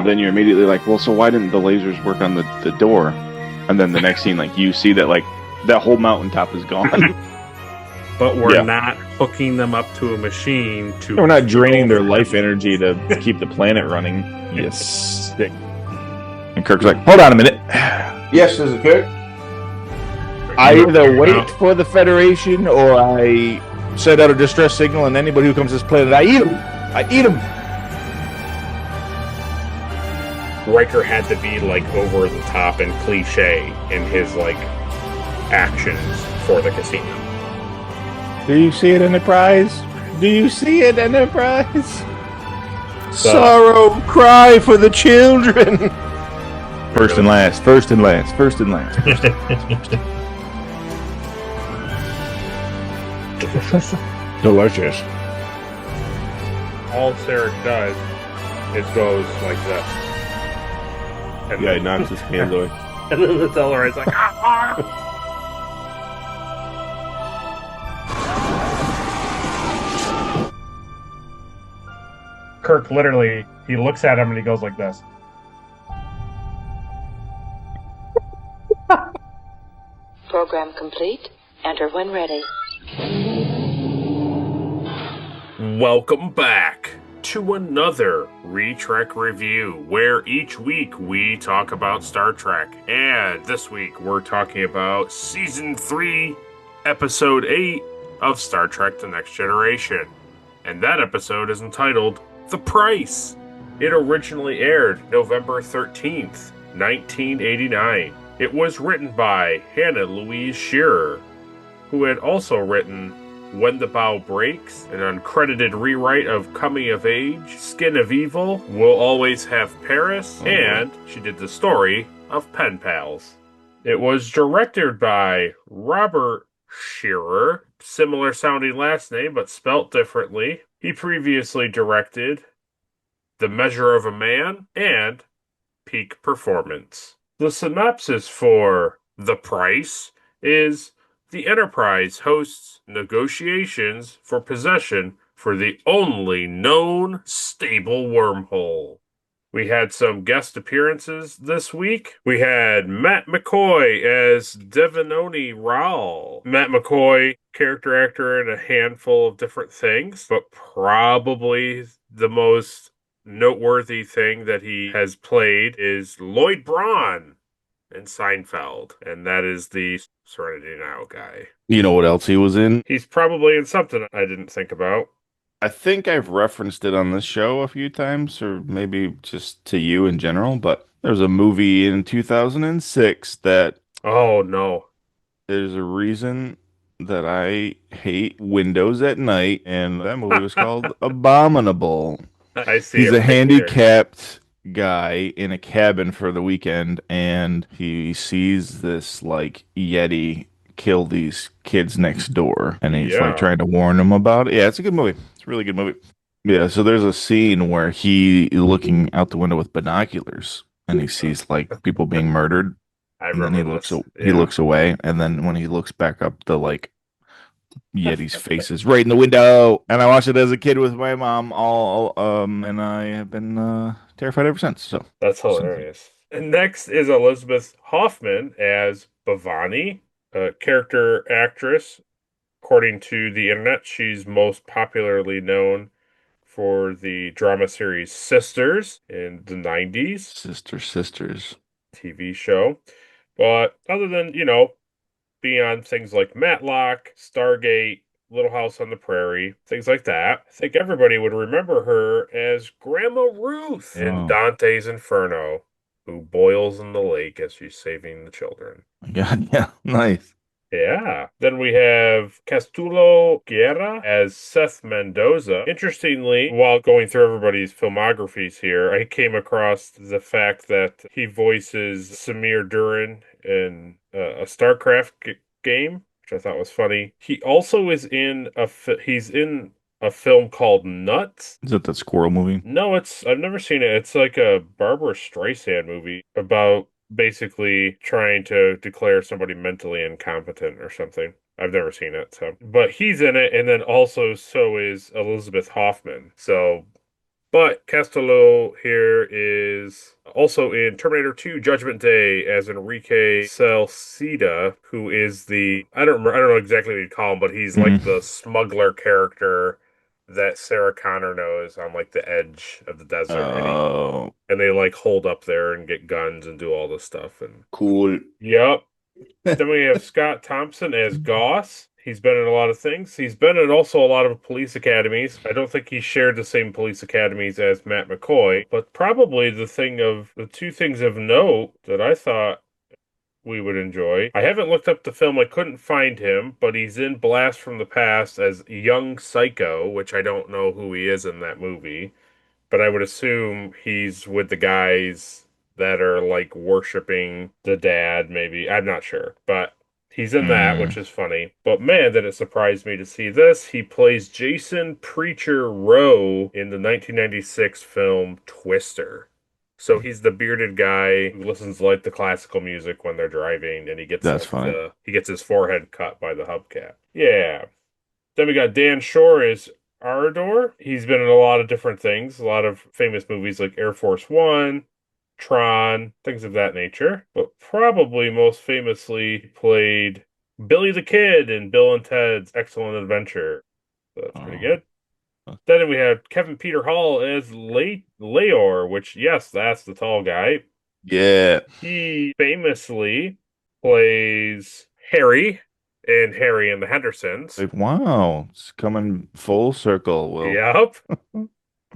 then you're immediately like, well, so why didn't the lasers work on the door? And then the next scene, like, you see that, like, that whole mountaintop is gone. But we're not hooking them up to a machine to... We're not draining their life energy to keep the planet running. Yes. And Kirk's like, hold on a minute. Yes, this is Kirk. I either wait for the Federation or I send out a distress signal, and anybody who comes to this planet, I eat them. I eat them. Riker had to be, like, over the top and cliche in his, like, actions for the casino. Do you see it, Enterprise? Do you see it, Enterprise? Sorrow, cry for the children. First and last, first and last, first and last. Delicious. All Sarek does is goes like this. And Yeah, he knocks his hands away. And then the Tellarite's like, ah! Kirk literally, he looks at him and he goes like this. Program complete. Enter when ready. Welcome back to another Retrek review, where each week we talk about Star Trek. And this week we're talking about Season 3, Episode 8 of Star Trek The Next Generation. And that episode is entitled The Price. It originally aired November 13th, 1989. It was written by Hannah Louise Shearer, who had also written When the Bow Breaks, an uncredited rewrite of Coming of Age, Skin of Evil, We'll Always Have Paris, and she did the story of Pen Pals. It was directed by Robert Shearer, similar sounding last name but spelt differently. He previously directed The Measure of a Man and Peak Performance. The synopsis for The Price is: the Enterprise hosts negotiations for possession for the only known stable wormhole. We had some guest appearances this week. We had Matt McCoy as Devanoni Rao. Matt McCoy, character actor in a handful of different things, but probably the most noteworthy thing that he has played is Lloyd Braun in Seinfeld, and that is the Serenity Now guy. You know what else he was in? He's probably in something I didn't think about. I think I've referenced it on this show a few times, or maybe just to you in general, but there's a movie in 2006 that... Oh, no. There's a reason that I hate Windows at Night, and that movie was called Abominable. I see. He's a handicapped guy in a cabin for the weekend, and he sees this like Yeti kill these kids next door, and he's like trying to warn them about it. Yeah, it's a good movie. It's a really good movie. Yeah, so there's a scene where he looking out the window with binoculars, and he sees like people being murdered. And then he looks away, and then when he looks back up, the like Yeti's face is right in the window. And I watched it as a kid with my mom, and I have been terrified ever since. So that's hilarious. And next is Elizabeth Hoffman as Bhavani, a character actress. According to the internet, she's most popularly known for the drama series Sisters in the 90s. Sisters TV show. But other than, being on things like Matlock, Stargate, Little House on the Prairie, things like that, I think everybody would remember her as Grandma Ruth in Dante's Inferno, who boils in the lake as she's saving the children. God, yeah, nice. Yeah. Then we have Castulo Guerra as Seth Mendoza. Interestingly, while going through everybody's filmographies here, I came across the fact that he voices Samir Duran in a StarCraft game, which I thought was funny. He also is in he's in a film called Nuts. Is it that squirrel movie? No, I've never seen it. It's like a Barbara Streisand movie about basically trying to declare somebody mentally incompetent or something. I've never seen it, but he's in it, and then also so is Elizabeth Hoffman. So But Castello here is also in Terminator 2 Judgment Day as Enrique Salcida, who is I don't know exactly what you call him, but he's like the smuggler character that Sarah Connor knows on like the edge of the desert. Oh, And they like hold up there and get guns and do all this stuff. And cool. yep. Then we have Scott Thompson as Goss. He's been in a lot of things. He's been in also a lot of police academies. I don't think he shared the same police academies as Matt McCoy, but probably the two things of note that I thought we would enjoy. I haven't looked up the film. I couldn't find him, but he's in Blast from the Past as Young Psycho, which I don't know who he is in that movie. But I would assume he's with the guys that are like worshiping the dad, maybe. I'm not sure. But he's in that, which Mm. is funny. But man, did it surprise me to see this. He plays Jason Preacher Rowe in the 1996 film Twister. So he's the bearded guy who listens to like the classical music when they're driving, and he gets That's like funny. he gets his forehead cut by the hubcap. Yeah. Then we got Dan Shore as Ardor. He's been in a lot of different things, a lot of famous movies like Air Force One, Tron, things of that nature. But probably most famously played Billy the Kid in Bill and Ted's Excellent Adventure. So that's pretty Oh. good. Then we have Kevin Peter Hall as Leor, which, yes, that's the tall guy. Yeah. He famously plays Harry in Harry and the Hendersons. Like, wow, it's coming full circle. Well, Yep.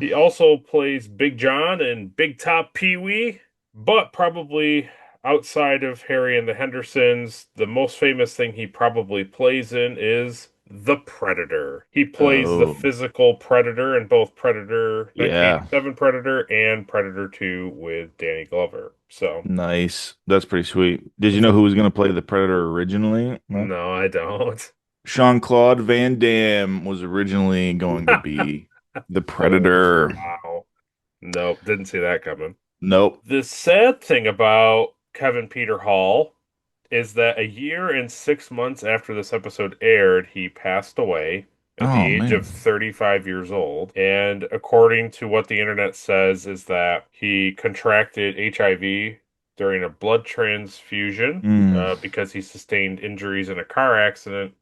He also plays Big John and Big Top Pee Wee, but probably outside of Harry and the Hendersons, the most famous thing he probably plays in is the Predator. He plays the oh, physical Predator in both Predator, yeah. 1987 Predator, and Predator 2 with Danny Glover. So, Nice. That's pretty sweet. Did you know who was going to play the Predator originally? No. no, I don't. Jean-Claude Van Damme was originally going to be the Oh, Predator. wow. Nope, didn't see that coming. Nope. The sad thing about Kevin Peter Hall is that a year and 6 months after this episode aired, he passed away at the Oh, age of man. 35 years old. And according to what the internet says, is that he contracted HIV during a blood transfusion Mm, because he sustained injuries in a car accident,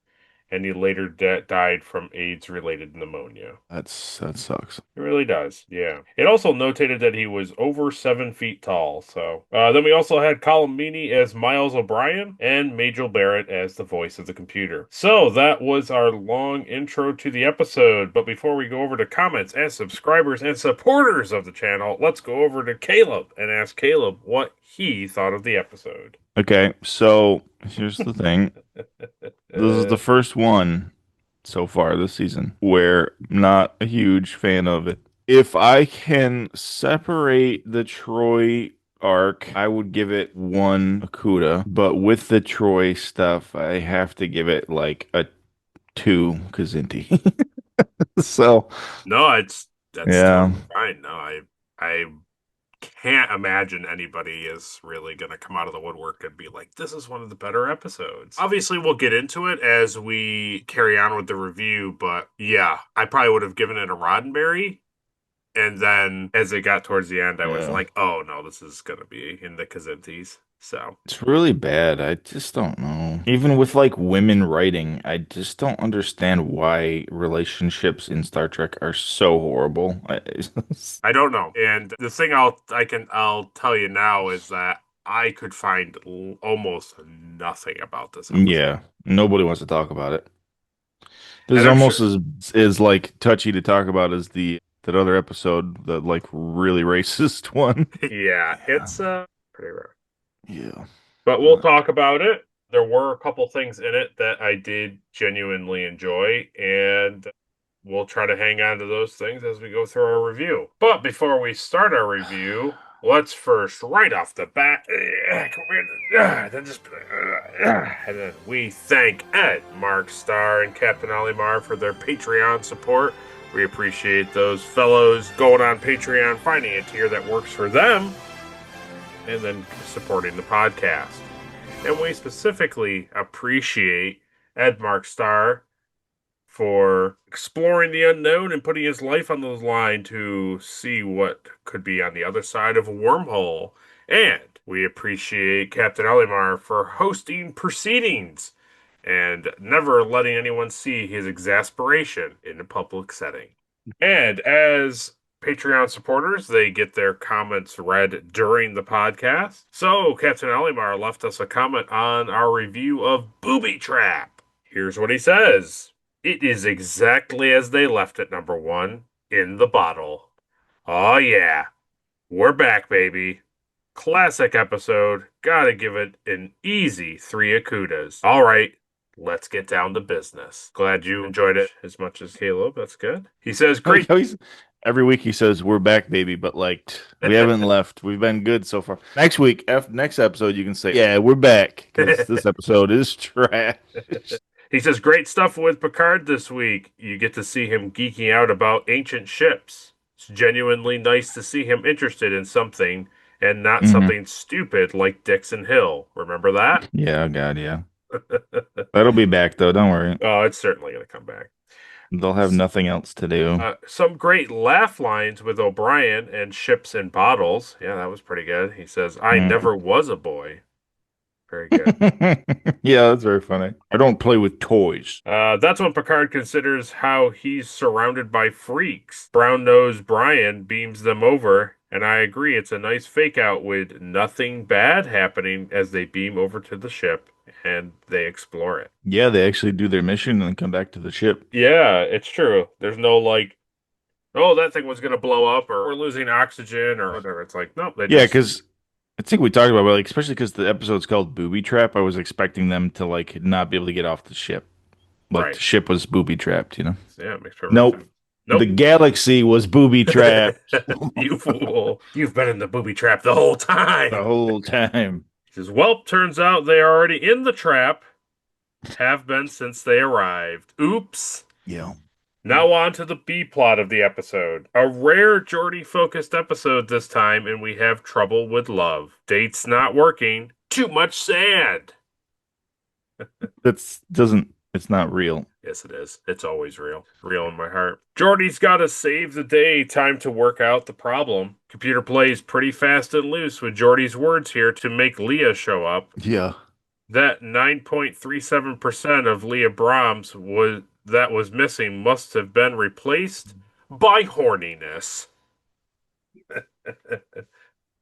and he later died from AIDS-related pneumonia. that sucks. It really does, yeah. It also notated that he was over 7 feet tall. So then we also had Colin Meaney as Miles O'Brien and Majel Barrett as the voice of the computer. So that was our long intro to the episode. But before we go over to comments and subscribers and supporters of the channel, let's go over to Caleb and ask Caleb what he thought of the episode. Okay, so here's the thing. This is the first one so far this season where I'm not a huge fan of it. If I can separate the Troy arc, I would give it one Akuda, but with the Troy stuff, I have to give it like a two Kazinti. So, No, that's yeah. totally fine. No, I can't imagine anybody is really going to come out of the woodwork and be like, this is one of the better episodes. Obviously, we'll get into it as we carry on with the review, but yeah, I probably would have given it a Roddenberry. And then as it got towards the end, I was Yeah. like, oh no, this is going to be in the Kazintis. So, It's really bad. I just don't know. Even with like women writing, I just don't understand why relationships in Star Trek are so horrible. I don't know. And the thing I'll tell you now is that I could find almost nothing about this episode. Yeah, nobody wants to talk about it. This is And I'm sure. almost as like touchy to talk about as the that other episode, the like really racist one. Yeah, Yeah. it's pretty rare. Yeah. But we'll talk about it. There were a couple things in it that I did genuinely enjoy, and we'll try to hang on to those things as we go through our review. But before we start our review, let's first, right off the bat, and then we thank Ed, Mark Starr, and Captain Olimar for their Patreon support. We appreciate those fellows going on Patreon, finding a tier that works for them, and then supporting the podcast. And we specifically appreciate Ed Mark Starr for exploring the unknown and putting his life on the line to see what could be on the other side of a wormhole. And we appreciate Captain Olimar for hosting proceedings and never letting anyone see his exasperation in a public setting. And as Patreon supporters, they get their comments read during the podcast. So, Captain Olimar left us a comment on our review of Booby Trap. Here's what he says. It is exactly as they left it, number one, in the bottle. Oh, yeah. We're back, baby. Classic episode. Gotta give it an easy 3 Akutas. All right, let's get down to business. Glad you enjoyed it as much as Caleb. That's good. He says, I like great. how every week he says, "We're back, baby," but like we haven't left. We've been good so far. Next week, next episode, you can say, "Yeah, we're back," because this episode is trash. He says, great stuff with Picard this week. You get to see him geeking out about ancient ships. It's genuinely nice to see him interested in something and not something stupid like Dixon Hill. Remember that? Yeah, oh God, yeah. That'll be back though. Don't worry. Oh, it's certainly going to come back. They'll have nothing else to do. Some great laugh lines with O'Brien and Ships and Bottles. Yeah, that was pretty good. He says, I never was a boy. Very good. Yeah, that's very funny. I don't play with toys. That's when Picard considers how he's surrounded by freaks. Brown-nosed Brian beams them over, and I agree, it's a nice fake out with nothing bad happening as they beam over to the ship and they explore it. Yeah, they actually do their mission and then come back to the ship. Yeah, it's true. There's no like, oh, that thing was going to blow up or we're losing oxygen or whatever. It's like, nope. Yeah, because I think we talked about it, like, especially because the episode's called Booby Trap. I was expecting them to like not be able to get off the ship. Like Right. the ship was booby trapped, you know? Yeah, it makes perfect Nope. sense. Nope. The galaxy was booby trapped You fool. You've been in the booby trap the whole time. the whole time. He says, well, turns out they are already in the trap. Have been since they arrived. Oops. Yeah. Now on to the B plot of the episode. A rare Geordie-focused episode this time, and we have trouble with love. Dates not working. Too much sand. It's not real. Yes, it is. It's always real. Real in my heart. Geordie's got to save the day. Time to work out the problem. Computer plays pretty fast and loose with Geordie's words here to make Leah show up. Yeah. That 9.37% of Leah Brahms was missing must have been replaced by horniness.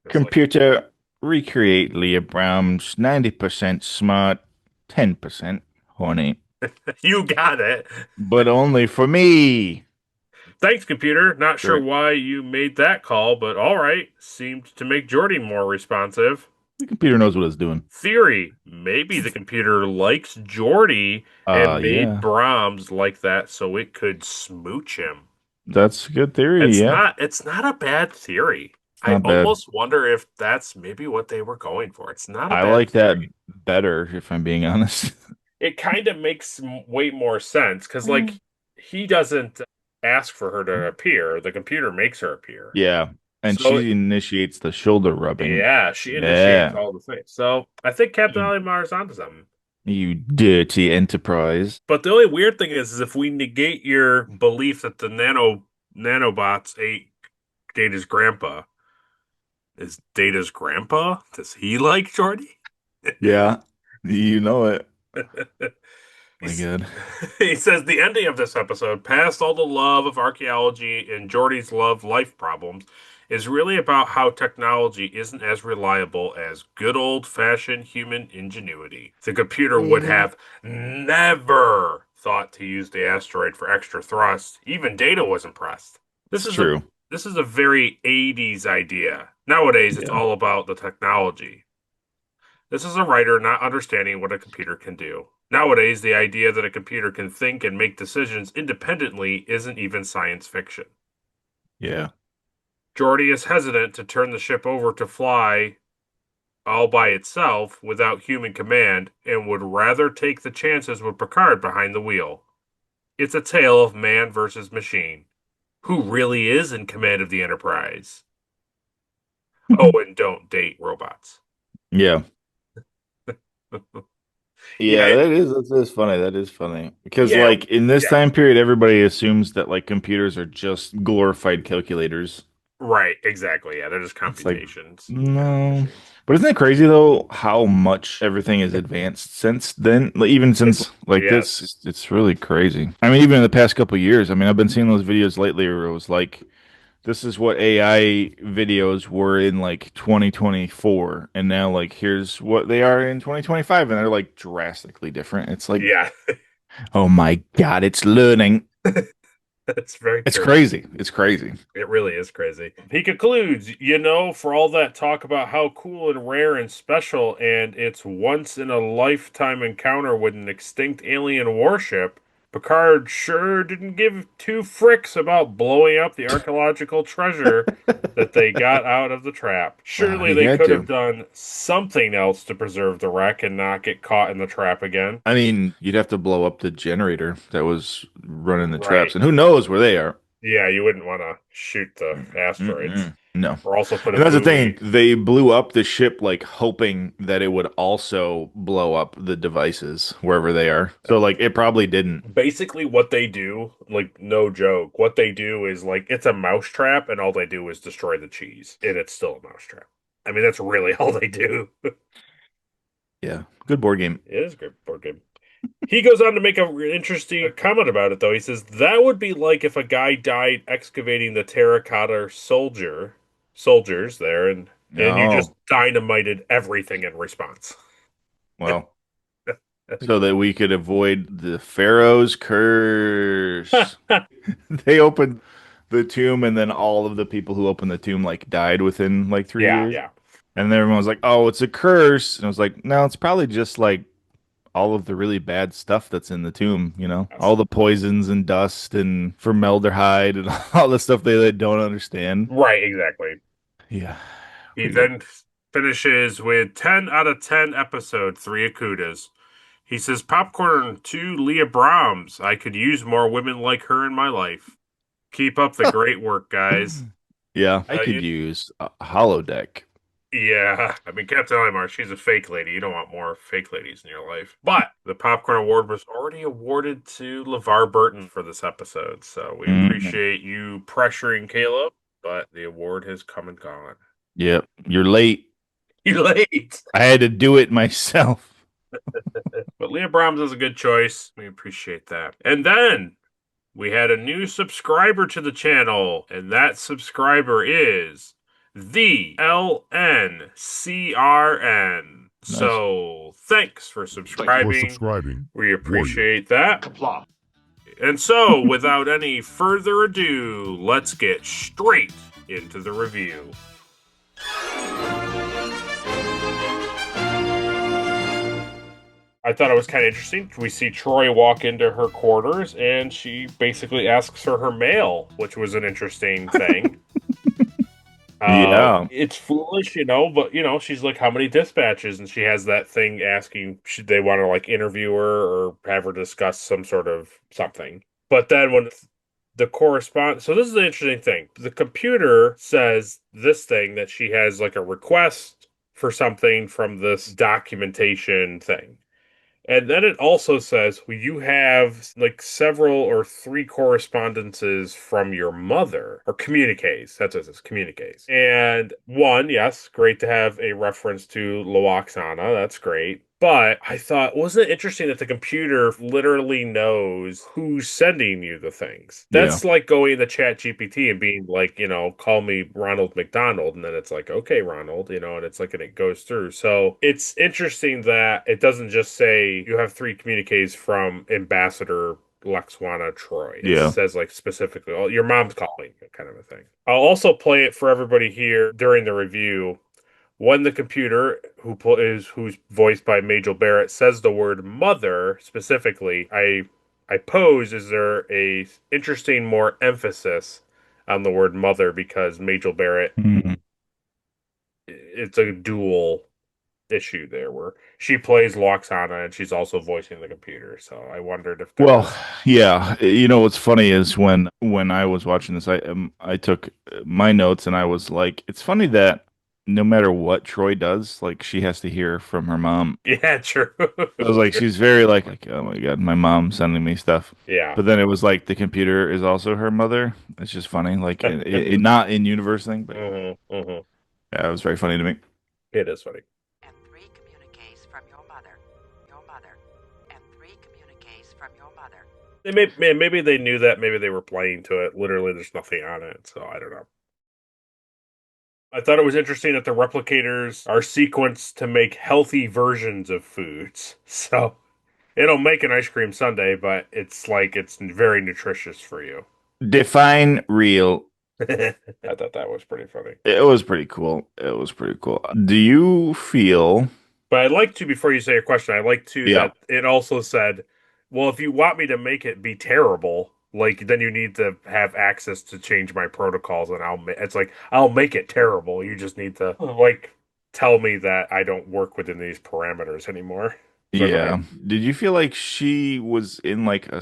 Computer, recreate Leah Brahms 90% smart, 10% horny. You got it. But only for me. Thanks, computer. Not sure Great. why you made that call, but all right. Seemed to make Geordie more responsive. The computer knows what it's doing. Theory. Maybe the computer likes Geordie and made Yeah. Brahms like that so it could smooch him. That's a good theory, It's not a bad theory. I not bad. almost wonder if that's maybe what they were going for. It's not a I bad like that theory. better, if I'm being honest. It kind of makes way more sense because, like, he doesn't ask for her to appear. The computer makes her appear. Yeah. And So- she initiates the shoulder rubbing. Yeah, she initiates Yeah. all the things. So I think Captain Olimar's onto something. You dirty enterprise. But the only weird thing is if we negate your belief that the nanobots ate Data's grandpa, is Data's grandpa? Does he like Geordie? Yeah. You know it. My He's- God. He says the ending of this episode, past all the love of archaeology and Geordie's love life problems, is really about how technology isn't as reliable as good old-fashioned human ingenuity. The computer would have never thought to use the asteroid for extra thrust. Even Data was impressed. This is True. This is a very 80s idea. Nowadays, it's Yeah. all about the technology. This is a writer not understanding what a computer can do. Nowadays, the idea that a computer can think and make decisions independently isn't even science fiction. Yeah. Geordie is hesitant to turn the ship over to fly all by itself without human command and would rather take the chances with Picard behind the wheel. It's a tale of man versus machine. Who really is in command of the Enterprise? Oh, and don't date robots. Yeah. Yeah, Yeah, that is funny. That is funny because yeah, like in this yeah. time period, everybody assumes that like computers are just glorified calculators. Right, exactly. Yeah, they're just It's like computations, no, machines. but isn't it crazy though how much everything is advanced since then? Like, even since like this, Yes. it's really crazy. I mean, even in the past couple of years, I mean, I've been seeing those videos lately where it was like this is what AI videos were in like 2024, and now like here's what they are in 2025, and they're like drastically different. It's like, Yeah, oh my God, it's learning. that's very It's true. crazy. It's crazy. It really is crazy. He concludes, for all that talk about how cool and rare and special and its once in a lifetime encounter with an extinct alien warship, Picard sure didn't give two fricks about blowing up the archaeological treasure that they got out of the trap. Wow, Surely he they had could have to. done something else to preserve the wreck and not get caught in the trap again. I mean, you'd have to blow up the generator that was running the traps, Right. and who knows where they are. Yeah, you wouldn't want to shoot the asteroids. No. Or also put a And that's the thing. buoy. They blew up the ship like hoping that it would also blow up the devices wherever they are. So like it probably didn't. Basically, what they do, like, no joke, what they do is like it's a mousetrap, and all they do is destroy the cheese, and it's still a mousetrap. I mean, that's really all they do. Yeah. Good board game. It is a great board game. He goes on to make an interesting comment about it, though. He says that would be like if a guy died excavating the terracotta soldiers there, and you just Oh, dynamited everything in response. well. So that we could avoid the Pharaoh's curse. They opened the tomb and then all of the people who opened the tomb like died within like 3 years. Yeah. And then everyone was like, "Oh, it's a curse." And I was like, "No, it's probably just like all of the really bad stuff that's in the tomb, Yes. all the poisons and dust and formaldehyde and all the stuff they don't understand." Right, exactly. Yeah. He What do you then finishes with 10 out of 10 episode, 3 Akudas. He says, Popcorn to Leah Brahms. I could use more women like her in my life. Keep up the got? great work, guys. Yeah, I could You, use a holodeck. yeah, I mean, Captain Olimar, she's a fake lady. You don't want more fake ladies in your life. But the Popcorn Award was already awarded to LeVar Burton for this episode. So we Mhm. appreciate you pressuring Caleb, but the award has come and gone. Yep, you're late. You late. I had to do it myself. But Leah Brahms is a good choice. We appreciate that. And then we had a new subscriber to the channel, and that subscriber is the LNCRN. Nice. So thanks for subscribing. We Warrior. appreciate that. And so, without any further ado, let's get straight into the review. I thought it was kind of interesting. We see Troy walk into her quarters, and she basically asks her mail, which was an interesting thing. Yeah. It's foolish, but she's like, "How many dispatches?" And she has that thing asking, should they want to like interview her or have her discuss some sort of something. But then when the correspond, so this is an interesting thing. The computer says this thing that she has like a request for something from this documentation thing. And then it also says, well, you have like several or three correspondences from your mother, or communiques. That's what it says, communiques. And one, yes, great to have a reference to Loaxana. That's great. But I thought, wasn't it interesting that the computer literally knows who's sending you the things? Yeah. That's like going to Chat GPT and being like, call me Ronald McDonald. And then it's like, okay, Ronald, and it's like, and it goes through. So it's interesting that it doesn't just say you have three communiques from Ambassador Lexwana Troy. It Yeah. says like specifically, oh, your mom's calling, kind of a thing. I'll also play it for everybody here during the review. When the computer, who's voiced by Majel Barrett, says the word mother specifically, I pose, is there a interesting more emphasis on the word mother because Majel Barrett, Mhm. it's a dual issue there where she plays Loxana and she's also voicing the computer. So I wondered if there Well, was. yeah. What's funny is when I was watching this, I took my notes and I was like, it's funny that no matter what Troy does, like she has to hear from her mom. Yeah, true. I was like, she's very like, oh my God, my mom sending me stuff. Yeah. But then it was like the computer is also her mother. It's just funny, like not in universe thing, but Hmm. yeah, it was very funny to me. It is funny. And three communiques from your mother, and three communiques from your mother. Maybe they knew that. Maybe they were playing to it. Literally, there's nothing on it, so I don't know. I thought it was interesting that the replicators are sequenced to make healthy versions of foods. So it'll make an ice cream sundae, but it's like it's very nutritious for you. Define real. I thought that was pretty funny. It was pretty cool. It was pretty cool. Do you feel? But I'd like to, before you say your question, I'd like to Yeah. that it also said, well, if you want me to make it be terrible, like then you need to have access to change my protocols, and it's like I'll make it terrible. You just need to like tell me that I don't work within these parameters anymore. So go ahead. Yeah. Did you feel like she was in like a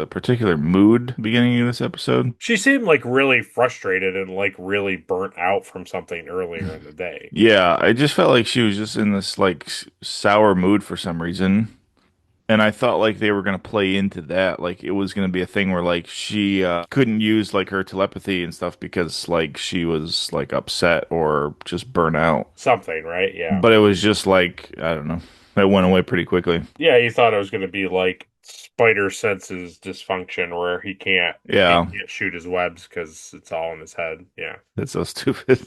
particular mood beginning of this episode? She seemed like really frustrated and like really burnt out from something earlier in the day. Yeah, I just felt like she was just in this like sour mood for some reason. And I thought like they were gonna play into that. Like it was gonna be a thing where like she couldn't use like her telepathy and stuff because like she was like upset or just burnt out. Something, right? Yeah. But it was just like, I don't know. It went away pretty quickly. Yeah, you thought it was going to be like Spider Sense's dysfunction where he Yeah, can't shoot his webs because it's all in his head. Yeah. that's so stupid.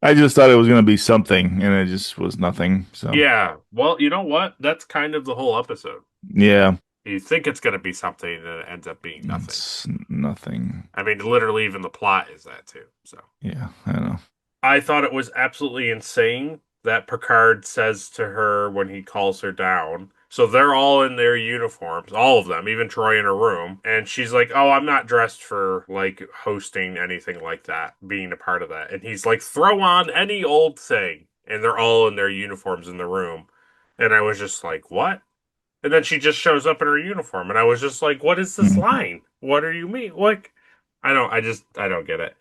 I just thought it was gonna be something, and it just was nothing. So Yeah. Well, you know what? That's kind of the whole episode. yeah, You think it's going to be something and it ends up being nothing. it's nothing. I mean, literally, even the plot is that too. So Yeah, I don't know. I thought it was absolutely insane that Picard says to her when he calls her down. So they're all in their uniforms, all of them, even Troy in her room. And she's like, oh, I'm not dressed for like hosting anything like that, being a part of that. And he's like, throw on any old thing. And they're all in their uniforms in the room. And I was just like, what? And then she just shows up in her uniform. And I was just like, what is this Mhm. line? What do you mean? Like, I don't get it.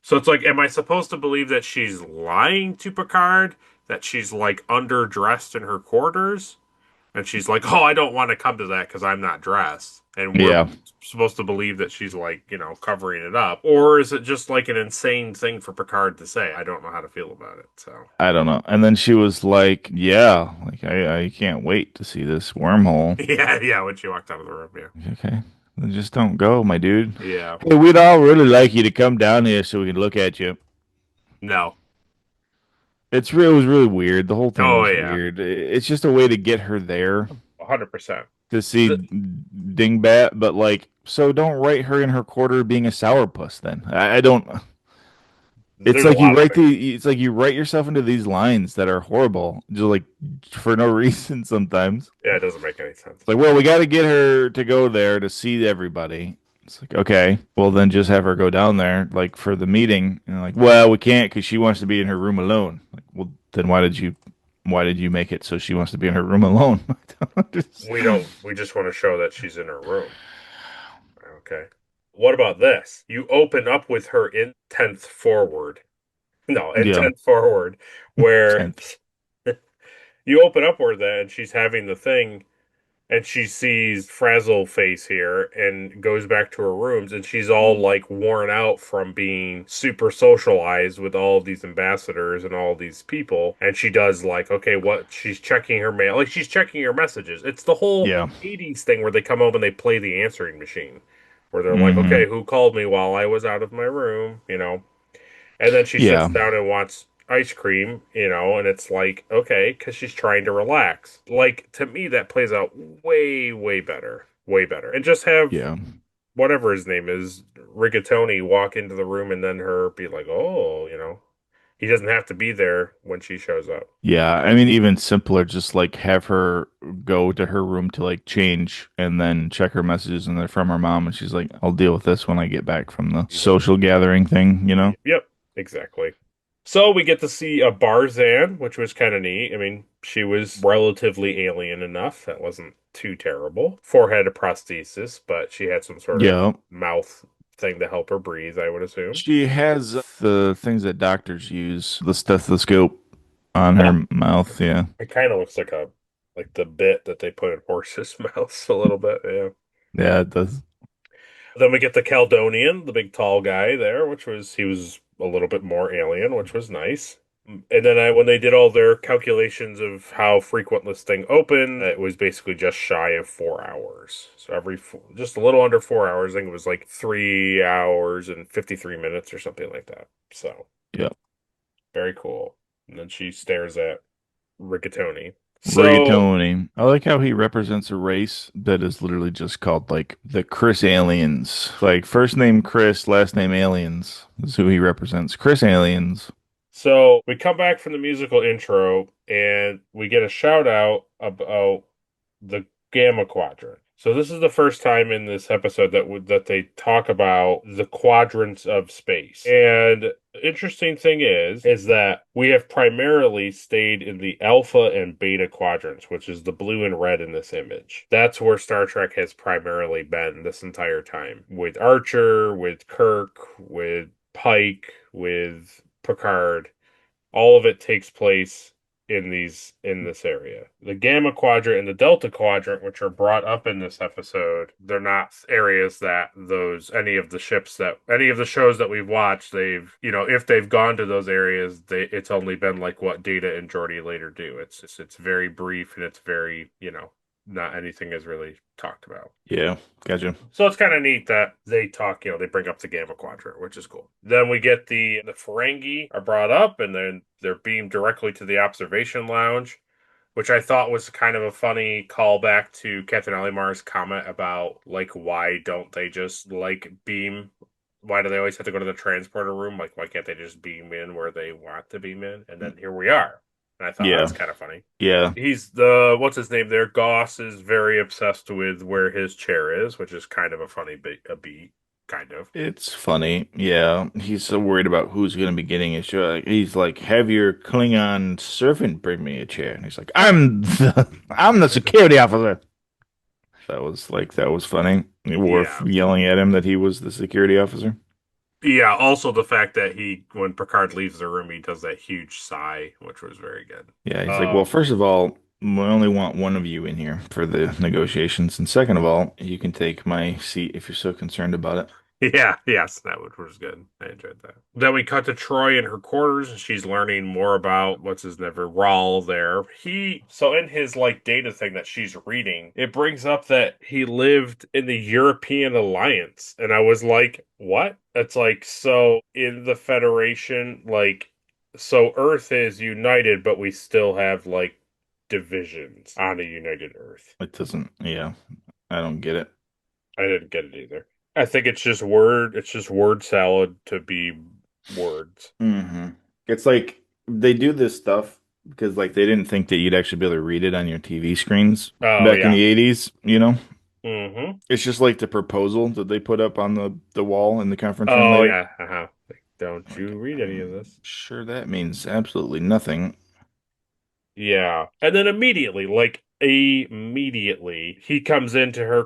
So it's like, am I supposed to believe that she's lying to Picard? That she's like underdressed in her quarters? And she's like, oh, I don't want to come to that because I'm not dressed. And we're Yeah, supposed to believe that she's like, covering it up. Or is it just like an insane thing for Picard to say? I don't know how to feel about it. So, I don't know. And then she was like, "Yeah, like I can't wait to see this wormhole." yeah, yeah, when she walked out of the room, yeah. Okay, then just don't go, my dude. Yeah. Hey, we'd all really like you to come down here so we can look at you. No. It was really weird. The whole thing Oh, was yeah. weird. It's just a way to get her there 100%. to see Dingbat, but like, so don't write her in her quarter being a sourpuss. Then I don't. It's There's a like you lot of write things. it's like you write yourself into these lines that are horrible, just like for no reason sometimes. Yeah, it doesn't make any sense. It's like, well, we got to get her to go there to see everybody. It's like, okay, well then just have her go down there like for the meeting. And like, well, we can't because she wants to be in her room alone. Like, well, then why did you make it so she wants to be in her room alone? We just want to show that she's in her room. Okay. What about this? You open up with her in 10th forward. No, in Yeah, 10th forward, where 10th. you open up with that and she's having the thing and she sees Frazzle face here and goes back to her rooms and she's all like worn out from being super socialized with all of these ambassadors and all these people. And she does like, okay, what she's checking her mail, like she's checking her messages. It's the whole Yeah. 80s thing where they come home and they play the answering machine. Where they're like, Hmm. okay, who called me while I was out of my room, And then she sits Yeah. down and wants ice cream, and it's like, okay, because she's trying to relax. Like, to me, that plays out way, way better. Way better. And just have Yeah. whatever his name is, Rigatoni, walk into the room and then her be like, oh, he doesn't have to be there when she shows up. Yeah. I mean, even simpler, just like have her go to her room to like change and then check her messages and they're from her mom. And she's like, I'll deal with this when I get back from the social gathering thing, you know? Yep, exactly. So we get to see a Barzan, which was kind of neat. I mean, she was relatively alien enough. That wasn't too terrible. Forehead prosthesis, but she had some sort of Yeah. mouth thing to help her breathe, I would assume. She has the things that doctors use, the stethoscope on Yeah. her mouth. Yeah. It kind of looks like the bit that they put in horses' mouths a little bit, yeah. Yeah, it does. Then we get the Caledonian, the big tall guy there, he was a little bit more alien, which was nice. And then when they did all their calculations of how frequent this thing opened, it was basically just shy of 4 hours. So just a little under 4 hours. I think it was like 3 hours and 53 minutes or something like that. So Yeah. very cool. And then she stares at Rigatoni. So Rigatoni. I like how he represents a race that is literally just called like the Chris Aliens. Like first name Chris, last name Aliens is who he represents. Chris Aliens. So we come back from the musical intro and we get a shout out about the Gamma Quadrant. So this is the first time in this episode that they talk about the quadrants of space. And interesting thing is that we have primarily stayed in the alpha and beta quadrants, which is the blue and red in this image. That's where Star Trek has primarily been this entire time. With Archer, with Kirk, with Pike, with Picard, all of it takes place in this area. The Gamma Quadrant and the Delta Quadrant, which are brought up in this episode, they're not areas that any of the shows that we've watched, if they've gone to those areas, it's only been like what Data and Geordi later do. It's very brief and it's very, not anything is really talked about. Yeah, gotcha. So it's kind of neat that they they bring up the Gamma Quadrant, which is cool. Then we get the Ferengi are brought up, and then they're beamed directly to the observation lounge, which I thought was kind of a funny callback to Captain Alimar's comment about, like, why don't they just, like, beam? Why do they always have to go to the transporter room? Like, why can't they just beam in where they want to beam in? And then here we are. And I thought Yeah. that's kind of funny. Yeah. He's what's his name there? Goss is very obsessed with where his chair is, which is kind of a funny beat, kind of. It's funny. Yeah. He's so worried about who's going to be getting his show. He's like, have your Klingon servant bring me a chair. And he's like, I'm the security officer. That was funny. Worf yelling at him that he was the security officer. Yeah, also the fact that when Picard leaves the room, he does that huge sigh, which was very good. Yeah, he's like, well, first of all, we only want one of you in here for the negotiations. And second of all, you can take my seat if you're so concerned about it. Yeah, yes, that was good. I enjoyed that. Then we cut to Troy in her quarters, and she's learning more about what's his name, Rawl there. So in his like data thing that she's reading, it brings up that he lived in the European Alliance, and I was like, what? It's like, so in the Federation, like, so Earth is united, but we still have like divisions on a united Earth. It doesn't, yeah, I don't get it. I didn't get it either. I think it's just word salad to be words. Mm-hmm. It's like they do this stuff because like they didn't think that you'd actually be able to read it on your TV screens back in the 80s, Mm-hmm. It's just like the proposal that they put up on the wall in the conference room. Oh, yeah. Uh-huh. Like, don't you read any of this? Sure, that means absolutely nothing. Yeah. And then immediately, he comes into her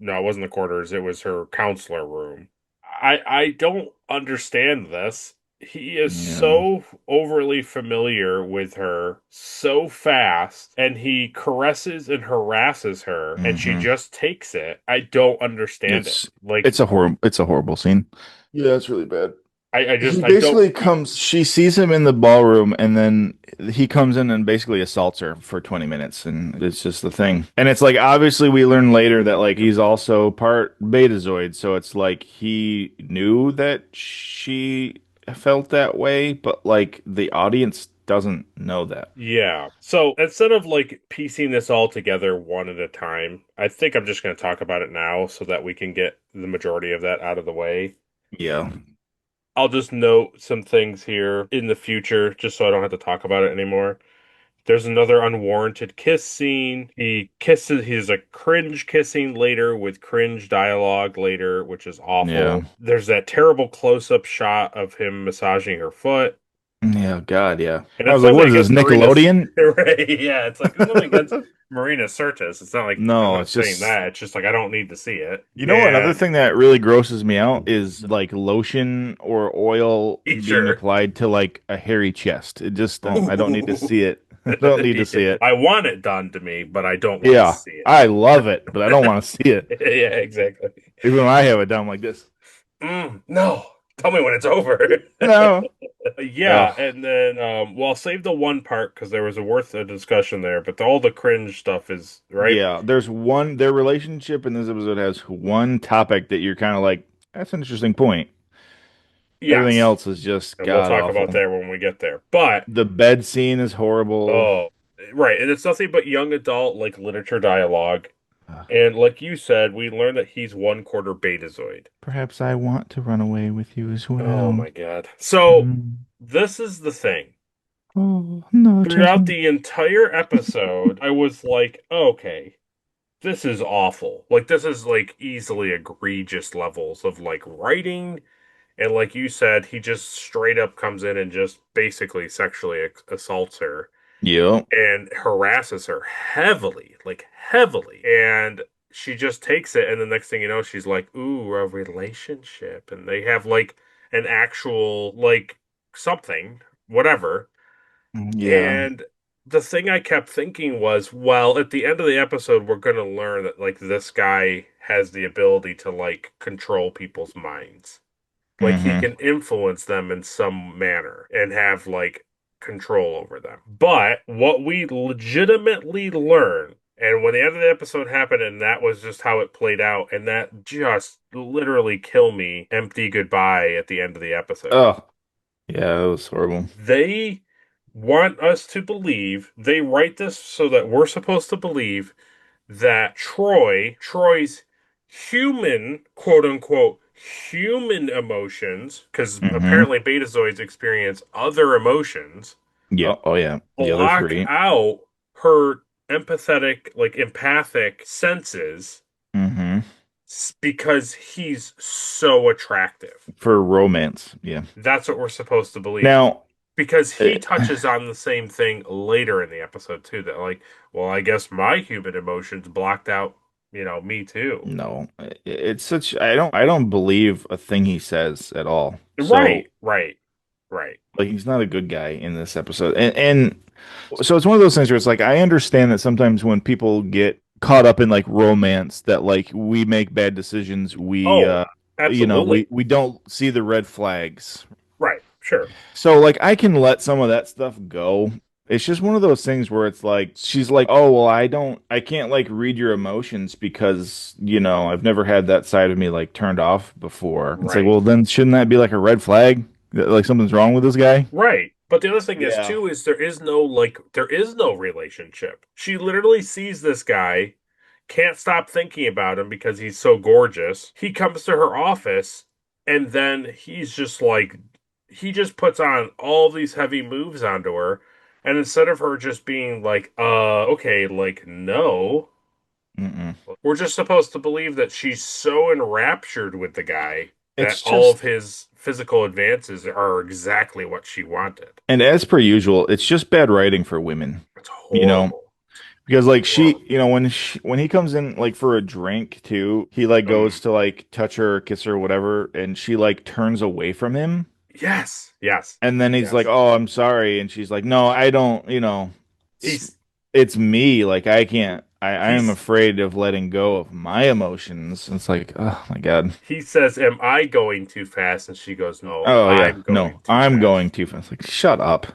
no, it wasn't the quarters, it was her counselor room. I don't understand this. He is so overly familiar with her so fast, and he caresses and harasses her, and she just takes it. I don't understand it. Like, it's a horrible scene. Yeah, it's really bad. She sees him in the ballroom, and then he comes in and basically assaults her for 20 minutes, and it's just the thing. And it's like, obviously we learn later that like he's also part Betazoid, so it's like he knew that she felt that way, but like the audience doesn't know that. Yeah. So instead of like piecing this all together one at a time, I think I'm just going to talk about it now so that we can get the majority of that out of the way. Yeah. I'll just note some things here in the future just so I don't have to talk about it anymore. There's another unwarranted kiss scene. He's a cringe kissing later with cringe dialogue later, which is awful. Yeah. There's that terrible close-up shot of him massaging her foot. Yeah, God, yeah. And I was like, what is this, Nickelodeon? Right, yeah. It's like, it's only against Marina Sirtis. It's not like I'm No, not it's saying just that. It's just like I don't need to see it. you know another And thing that really grosses me out is like lotion or oil being sure. applied to like a hairy chest. It just I don't need to Ooh. see it. I don't need to see it. I want it done to me, but I don't want to Yeah, see I love it, but I don't want to see it. it. Yeah, exactly. Even when I have it done like this. No, tell me when it's over. No. Yeah, Oh, and then well, I'll save the one part because there was a worth a discussion there, but all the cringe stuff is right. yeah. Their relationship in this episode has one topic that you're kind of like, that's an interesting point. Everything Yes, else is just and we'll god talk about awful. that when we get there. But The bed scene is horrible. oh, right, and it's nothing but young adult like literature dialogue. Ugh. And like you said, we learned that he's one quarter Betazoid. Perhaps I want to run away with you as Oh well. my God. So Mm. this is the thing. Oh, no Throughout judgment. the entire episode, I was like, okay, this is awful. Like, this is like easily egregious levels of like writing. And like you said, he just straight up comes in and just basically sexually assaults her Yep. and harasses her heavily, like heavily. And she just takes it. And the next thing you know, she's like, ooh, a relationship. And they have like an actual, like something, whatever. Yeah. And the thing I kept thinking was, well, at the end of the episode, we're going to learn that like this guy has the ability to like control people's minds. Like he Mm-hmm. can influence them in some manner and have like control over them. But what we legitimately learn, and when the end of the episode happened, and that was just how it played out, and that just literally kill me empty goodbye at the end of the episode. Oh, yeah, that was horrible. They want us to believe, they write this so that we're supposed to believe that Troy's human, quote unquote, human emotions, because Mm-hmm. apparently betazoids experience other emotions, Yeah. Oh, yeah. The other block three. out her empathetic, like empathic senses Mm-hmm. because he's so attractive. For romance. Yeah. That's what we're supposed to believe. Now, Because uh, he touches on the same thing later in the episode too, that like, well, I guess my human emotions blocked out, me too. no, it's such. I don't believe a thing he says at all. So, Right, right, right. like, he's not a good guy in this episode, and so it's one of those things where it's like I understand that sometimes when people get caught up in like romance, that like we make bad decisions. We, Oh, we absolutely. we don't see the red flags. Right, sure. So like I can let some of that stuff go. It's just one of those things where it's like she's like, "Oh, well, I can't like read your emotions because, I've never had that side of me like turned off before." It's like, Right, "Well, then shouldn't that be like a red flag? That, like something's wrong with this guy?" right. But the other thing is Yeah. too is there is no relationship. She literally sees this guy, can't stop thinking about him because he's so gorgeous. He comes to her office and then he's just like he just puts on all these heavy moves onto her. And instead of her just being like, okay, like, no, Mm-mm. we're just supposed to believe that she's so enraptured with the guy that It's all of just his physical advances are exactly what she wanted. and as per usual, it's just bad writing for women, It's you know, horrible. because like she, Horrible. when he comes in like for a drink too, he like goes Um, to like touch her, kiss her, whatever, and she like turns away from him. yes, yes, And then he's like, yes. "Oh, I'm sorry." And she's like, "No, I don't, it's, He's it's me. Like I can't. I am he's afraid of letting go of my emotions." It's like, oh my God. he says, "Am I going too fast?" And she goes, "No, Oh yeah. I'm going No, too I'm fast." going too fast. Like, shut up.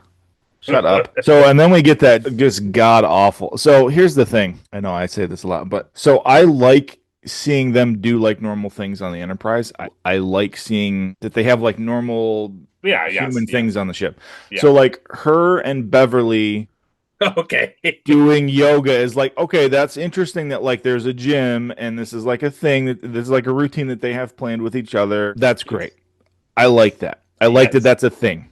Shut up. So, and then we get that just god awful. So, here's the thing. I know I say this a lot, but so I like seeing them do like normal things on the Enterprise. I like seeing that they have like normal Yeah, yes, human things yes, on the ship. yeah. So, like her and Beverly Okay. doing yoga is like, okay, that's interesting that like there's a gym and this is like a thing that this is like a routine that they have planned with each other. That's great. Yes. I like that. I like that Yes. that's a thing.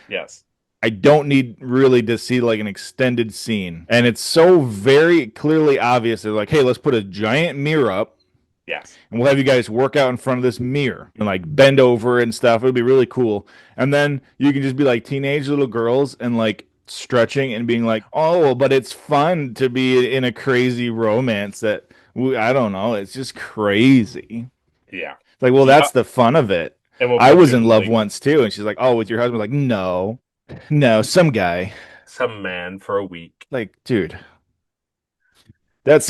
Yes. I don't need really to see like an extended scene. And it's so very clearly obvious. They're like, hey, let's put a giant mirror up Yes. and we'll have you guys work out in front of this mirror and like bend over and stuff. It'll be really cool. And then you can just be like teenage little girls and like stretching and being like, oh, well, but it's fun to be in a crazy romance that I don't know. It's just crazy. Yeah. It's like, well, Yeah. that's the fun of it. And we'll I was mention in love like once too, and she's like, oh, with your husband? Like, no, no, some guy. some man for a week. Like, dude, that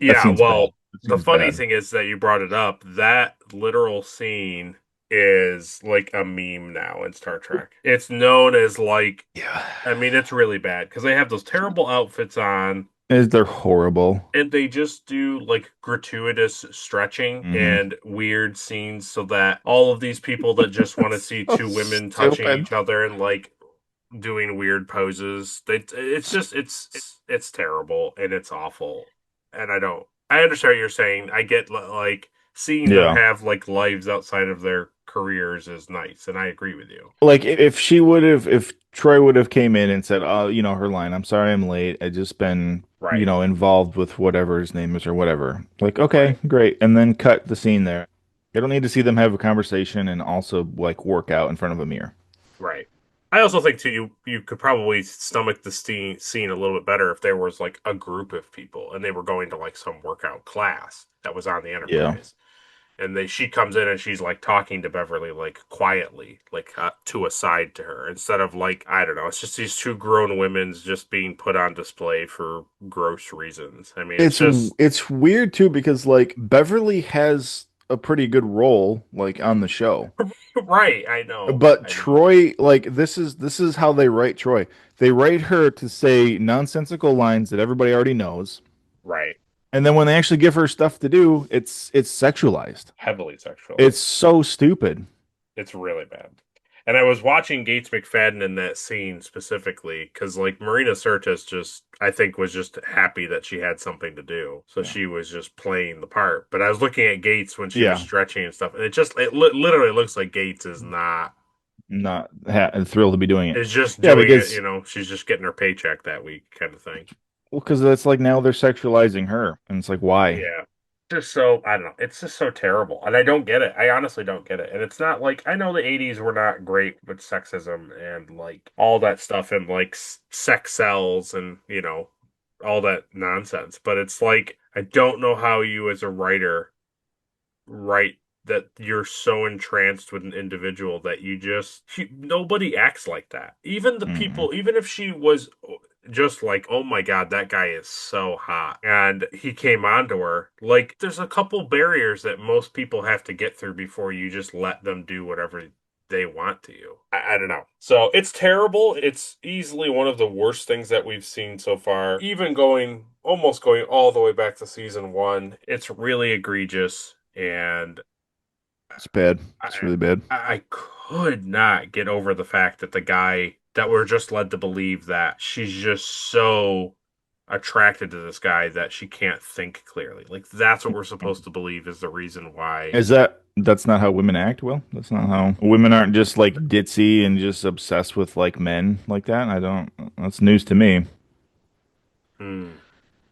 Yeah, scene's bad. well, That the scene's funny bad. thing is that you brought it up. That literal scene is like a meme now in Star Trek. It's known as like, Yeah, I mean, it's really bad because they have those terrible outfits on they're horrible. and they just do like gratuitous stretching Hmm. and weird scenes so that all of these people that just want to see So two women touching stupid. each other and like doing weird poses. It's just it's terrible and it's awful. And I understand what you're saying. I get like seeing them Yeah. have like lives outside of their careers is nice, and I agree with you. Like if Troy would have came in and said, "Oh, her line, I'm sorry I'm late. I just been, Right, involved with whatever his name is or whatever." Like, okay, right, great. And then cut the scene there. I don't need to see them have a conversation and also like work out in front of a mirror. right. I also think too you could probably stomach the scene a little bit better if there was like a group of people and they were going to like some workout class that was on the Yeah. Enterprise. And she comes in and she's like talking to Beverly like quietly, like to a side to her instead of like I don't know. It's just these two grown women's just being put on display for gross reasons. I mean, it's It's just it's weird too because like Beverly has a pretty good role like on the show. right. I know, But I know. Troy, like this is how they write Troy. They write her to say nonsensical lines that everybody already knows. Right, And then when they actually give her stuff to do, it's sexualized. heavily It's sexualized. so stupid. It's really bad. And I was watching Gates McFadden in that scene specifically because, like, Marina Sirtis just, I think, was just happy that she had something to do. So Yeah. she was just playing the part. But I was looking at Gates when she was Yeah. stretching and stuff, and literally looks like Gates is not, Not thrilled to be doing it. is just Yeah, doing it, because she's just getting her paycheck that week kind of thing. well, because that's like now they're sexualizing her, and it's like why? Yeah. Just so I don't know. It's just so terrible, and I don't get it. I honestly don't get it. And it's not like I know the '80s were not great with sexism and like all that stuff and like sex cells and all that nonsense. But it's like I don't know how you as a writer write that you're so entranced with an individual that nobody acts like that. Even the Mm-mm. people, even if she was just like, oh my god, that guy is so hot, and he came onto her. Like, there's a couple barriers that most people have to get through before you just let them do whatever they want to you. I don't know. So it's terrible. It's easily one of the worst things that we've seen so far. Even almost going all the way back to season one. It's really egregious, and It's bad. It's I really bad. I could not get over the fact that the guy that we're just led to believe that she's just so attracted to this guy that she can't think clearly. Like that's what we're supposed to believe is the reason why. Is that's not how women act, Will? That's not how women aren't just like ditzy and just obsessed with like men like that. I don't That's news to me. Hmm,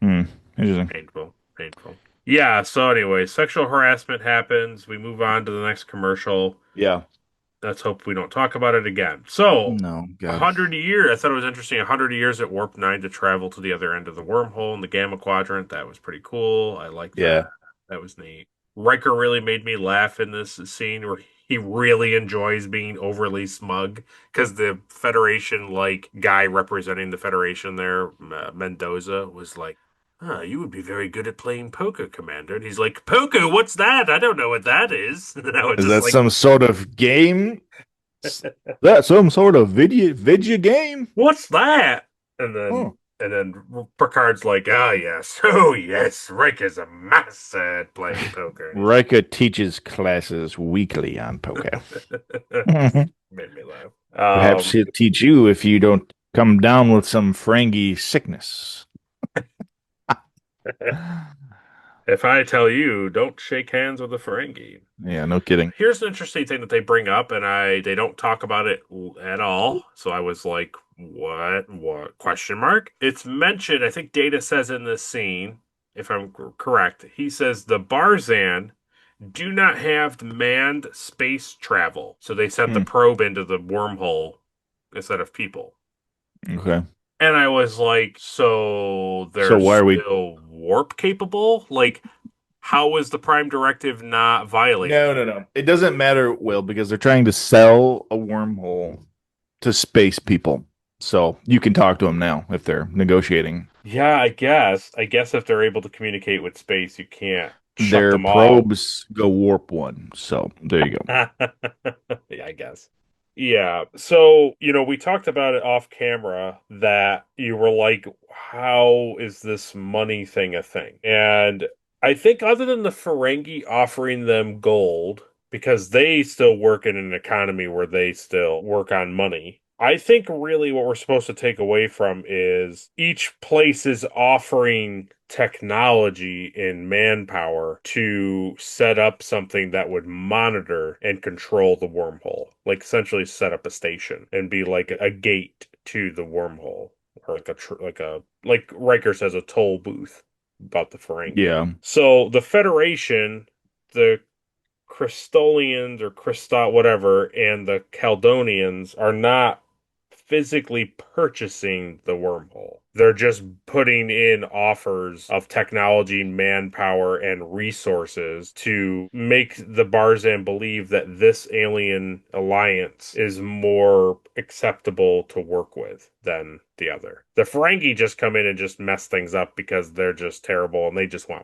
Hmm. Interesting. painful, painful. Yeah. So anyway, sexual harassment happens. We move on to the next commercial. Yeah. Let's hope we don't talk about it again. So, No, a God. 100 years. I thought it was interesting. 100 years at Warp 9 to travel to the other end of the wormhole in the Gamma Quadrant. That was pretty cool. I like that. Yeah. That was neat. Riker really made me laugh in this scene where he really enjoys being overly smug because the Federation, like, guy representing the Federation there, Mendoza, was like, "Ah, you would be very good at playing poker, Commander." And he's like, "Poker? What's that? I don't know what that is." And I was Is just that like, some sort of game? Is that some sort of video game? what's that? And Oh. then Picard's like, ah, yes, oh yes, Rick is a master at playing poker. And Riker teaches classes weekly on poker. made me laugh. Perhaps he'll teach you if you don't come down with some Ferengi sickness. If I tell you, don't shake hands with a Ferengi. Yeah, no kidding. Here's an interesting thing that they bring up, and they don't talk about it at all. So I was like, what? Question mark? It's mentioned. I think Data says in this scene, if I'm correct, he says the Barzan do not have manned space travel, so they sent the Hmm. probe into the wormhole instead of people. Okay. And I was like, so So they're why are we? still warp capable? Like, how is the Prime Directive not violated? No, no, no. It doesn't matter, Will, because they're trying to sell a wormhole to space people. So you can talk to them now if they're negotiating. Yeah, I guess. I guess if they're able to communicate with space, you can't shut Their them all. probes go warp one. So there you go. Yeah, I guess. Yeah. So, we talked about it off camera that you were like, how is this money thing a thing? And I think other than the Ferengi offering them gold, because they still work in an economy where they still work on money. I think really what we're supposed to take away from is each place is offering technology and manpower to set up something that would monitor and control the wormhole. Like essentially set up a station and be like a gate to the wormhole. Or like Riker says, a toll booth about the Ferengi. Yeah. So the Federation, the Crystolians or Christot whatever, and the Caledonians are not physically purchasing the wormhole. They're just putting in offers of technology, manpower, and resources to make the Barzan believe that this alien alliance is more acceptable to work with than the other. The Ferengi just come in and just mess things up because they're just terrible and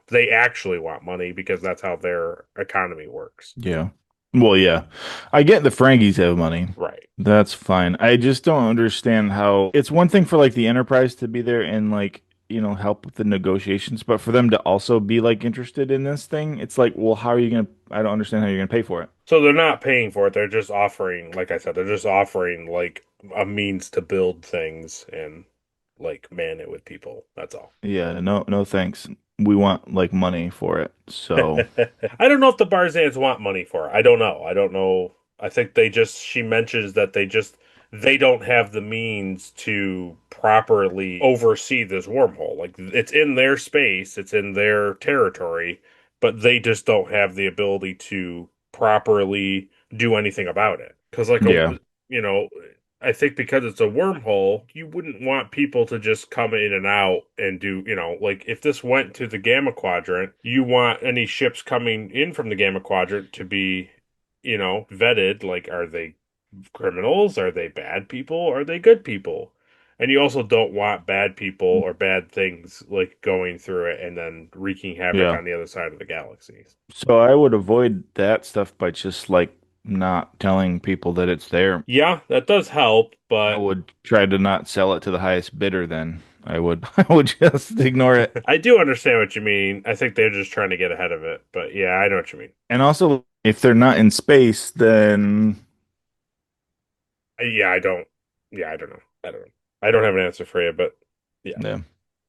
they actually want money because that's how their economy works. Yeah. Well, yeah. I get the Frankies have money. Right. That's fine. I just don't understand how it's one thing for like the Enterprise to be there and like, help with the negotiations, but for them to also be like interested in this thing, it's like, well, how are you gonna I don't understand how you're gonna pay for it. So they're not paying for it. They're just offering, like I said, they're just offering like a means to build things and like man it with people. That's all. Yeah, no, no thanks. We want like money for it. So, I don't know if the Barzans want money for it. I don't know. I don't know. I think she mentions that they don't have the means to properly oversee this wormhole. Like it's in their space, it's in their territory, but they just don't have the ability to properly do anything about it. Because yeah. you know, I think because it's a wormhole, you wouldn't want people to just come in and out and do, like if this went to the Gamma Quadrant, you want any ships coming in from the Gamma Quadrant to be, vetted. Like, are they criminals? Are they bad people? Are they good people? And you also don't want bad people or bad things like going through it and then wreaking havoc Yeah. on the other side of the galaxy. So I would avoid that stuff by just like not telling people that it's there. Yeah, that does help, I but would try to not sell it to the highest bidder then. I would I would just ignore it. I do understand what you mean. I think they're just trying to get ahead of it. But yeah, I know what you mean. And also if they're not in space, then Yeah, I don't. Yeah, I don't know. I don't know. I don't have an answer for you, but yeah. yeah.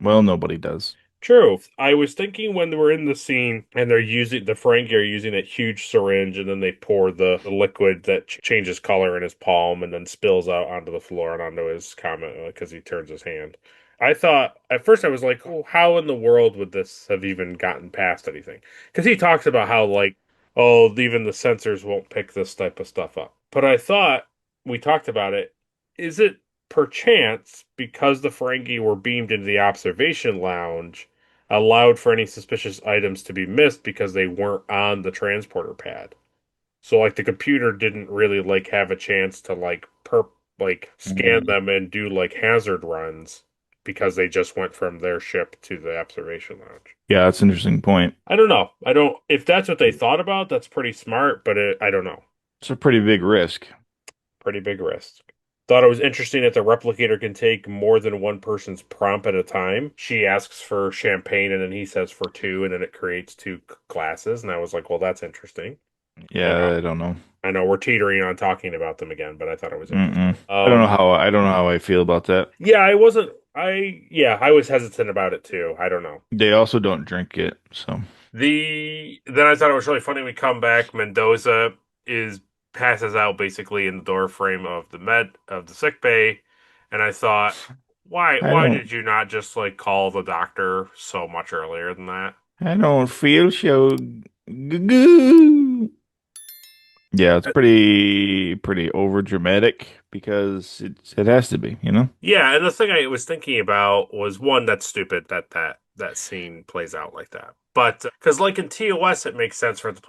Well, nobody does. True. I was thinking when we're in the scene and they're using the Ferengi are using a huge syringe and then they pour the liquid that changes color in his palm and then spills out onto the floor and onto his comet because he turns his hand. I thought at first I was like, oh, how in the world would this have even gotten past anything? Because he talks about how like, oh, even the sensors won't pick this type of stuff up. But I thought we talked about it. Is it perchance because the Ferengi were beamed into the observation lounge? Allowed for any suspicious items to be missed because they weren't on the transporter pad. So like the computer didn't really like have a chance to like scan Mm. them and do like hazard runs because they just went from their ship to the observation lounge. Yeah, that's an interesting point. I don't know. I don't if that's what they thought about, that's pretty smart, but I don't know. It's a pretty big risk. Pretty big risk. Thought it was interesting that the replicator can take more than one person's prompt at a time. She asks for champagne and then he says for two, and then it creates two glasses. And I was like, well, that's interesting. Yeah, I don't know. I know we're teetering on talking about them again, but I thought it was interesting. Mm-mm. I don't know how I feel about that. Yeah, I wasn't. I was hesitant about it too. I don't know. They also don't drink it, so Then I thought it was really funny. We come back. Mendoza is passes out basically in the door frame of the sick bay, and I thought, I why don't did you not just like call the doctor so much earlier than that? I don't feel so good. Yeah, it's pretty over dramatic. because it has to be, you know? Yeah, and the thing I was thinking about was one, that's stupid that scene plays out like that. But because like in TOS, it makes sense for it to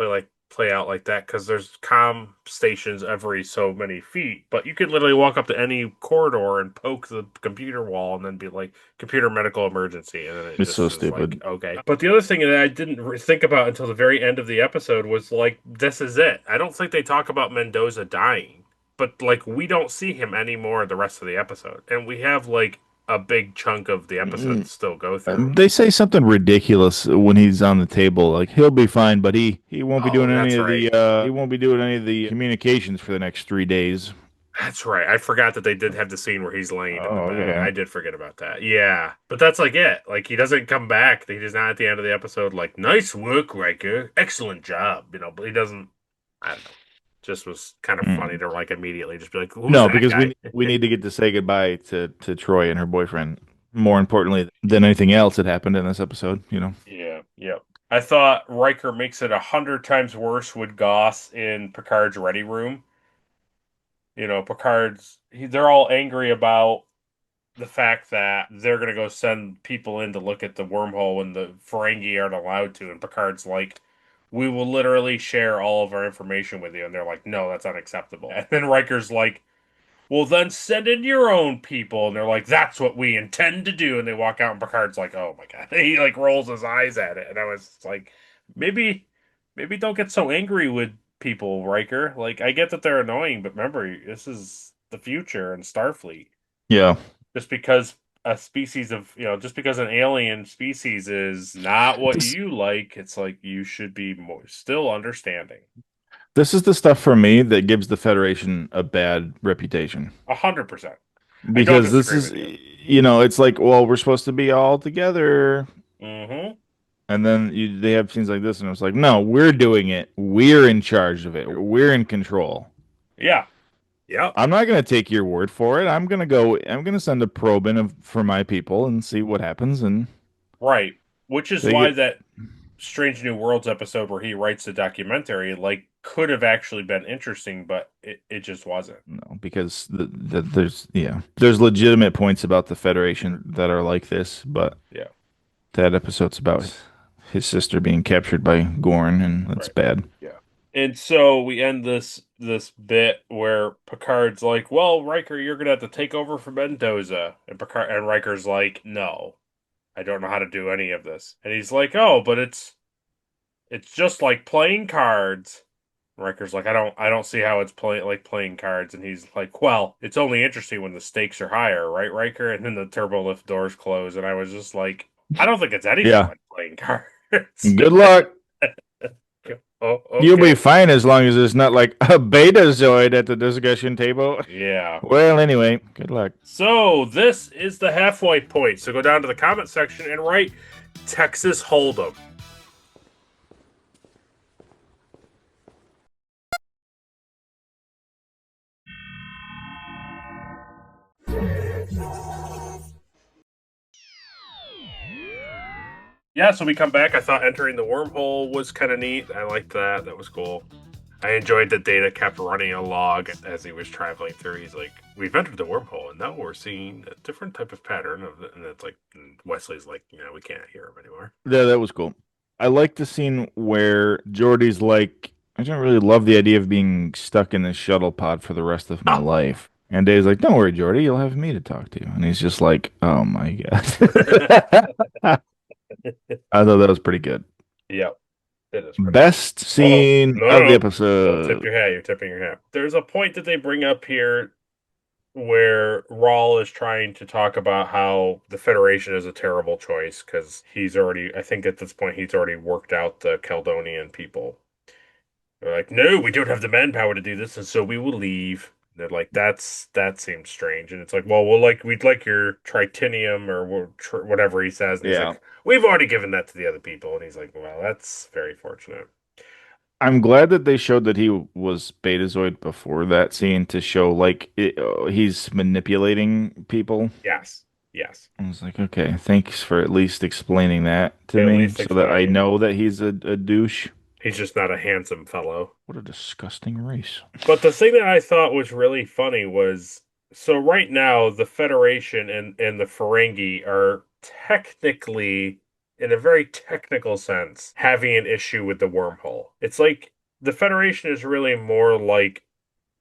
play out like that because there's comm stations every so many feet, but you could literally walk up to any corridor and poke the computer wall and then be like computer medical emergency, and then it It's so just is like stupid. okay. But the other thing that I didn't think about until the very end of the episode was like this is it. I don't think they talk about Mendoza dying, but like we don't see him anymore the rest of the episode, and we have like a big chunk of the episode to still go through. They say something ridiculous when he's on the table, like he'll be fine, but he won't be doing Oh, any that's of right. the he won't be doing any of the communications for the next 3 days. That's right. I forgot that they did have the scene where he's laying in the Oh, bed. okay. I did forget about that. Yeah. But that's like it. Like he doesn't come back. He's not at the end of the episode like, nice work, Riker. Excellent job. But he doesn't I don't know. Just was kind of funny Mm. to like immediately just be like, who's No, that because guy? we need to get to say goodbye to Troy and her boyfriend. More importantly than anything else that happened in this episode, you know. Yeah, yep. I thought Riker makes it 100 times worse with Goss in Picard's ready room. They're all angry about the fact that they're gonna go send people in to look at the wormhole and the Ferengi aren't allowed to, and Picard's like, "We will literally share all of our information with you," and they're like, "No, that's unacceptable." And then Riker's like, well, then send in your own people. And they're like, that's what we intend to do. And they walk out, and Picard's like, oh my God. He like rolls his eyes at it. And I was like, maybe don't get so angry with people, Riker. Like, I get that they're annoying, but remember, this is the future and Starfleet. Yeah. Just because just because an alien species is not what This you like, it's like you should be still understanding. this is the stuff for me that gives the Federation a bad reputation. 100%. I don't Because this disagree is, with you. it's like, well, we're supposed to be all together. Mm-hmm. And then they have scenes like this, and it's like, no, we're doing it. We're in charge of it. We're in control. Yeah. Yep. I'm not going to take your word for it. I'm going to send a probe in for my people and see what happens. And Right. Which is they why get, that Strange New Worlds episode where he writes the documentary like could have actually been interesting, but it just wasn't. no, because there's legitimate points about the Federation that are like this, but Yeah. that episode's about his sister being captured by Gorn, and that's Right. bad. Yeah. And so we end this bit where Picard's like, "Well, Riker, you're gonna have to take over for Mendoza," and Riker's like, "No, I don't know how to do any of this." And he's like, "Oh, but it's just like playing cards." Riker's like, I don't see how it's playing cards, and he's like, well, it's only interesting when the stakes are higher, right, Riker? And then the turbo lift doors close, and I was just like, I don't think it's anything Yeah. like playing cards. Good luck. Oh, You'll okay. be fine as long as it's not like a Betazoid at the discussion table. Yeah. Well, anyway, good luck. So this is the halfway point. So go down to the comment section and write Texas Hold'em. Yeah, so we come back. I thought entering the wormhole was kind of neat. I liked that. That was cool. I enjoyed that Data kept running a log as he was traveling through. He's like, we've entered the wormhole, and now we're seeing a different type of pattern. And it's like, Wesley's like, we can't hear him anymore. Yeah, that was cool. I like the scene where Jordy's like, I don't really love the idea of being stuck in this shuttle pod for the rest of my life. And Dave's like, don't worry, Jordy, you'll have me to talk to. And he's just like, oh my God. I thought that was pretty good. Yep. It is pretty Best scene no, of the Don't tip episode. your hat. You're tipping your hat. There's a point that they bring up here where Rawl is trying to talk about how the Federation is a terrible choice because I think at this point, he's already worked out the Caledonian people. They're like, no, we don't have the manpower to do this, and so we will leave. They're like, that seems strange, and it's like, well, we'd like your tritinium or whatever he says, and he's Yeah. like, we've already given that to the other people, and he's like, well, that's very fortunate. I'm glad that they showed that he was Betazoid before that scene to show like he's manipulating people. Yes, yes. I was like, okay, thanks for at least explaining that to At me least so that I explaining. know that he's a douche. He's just not a handsome fellow. What a disgusting race. But the thing that I thought was really funny was so right now the Federation and the Ferengi are technically, in a very technical sense, having an issue with the wormhole. It's like the Federation is really more like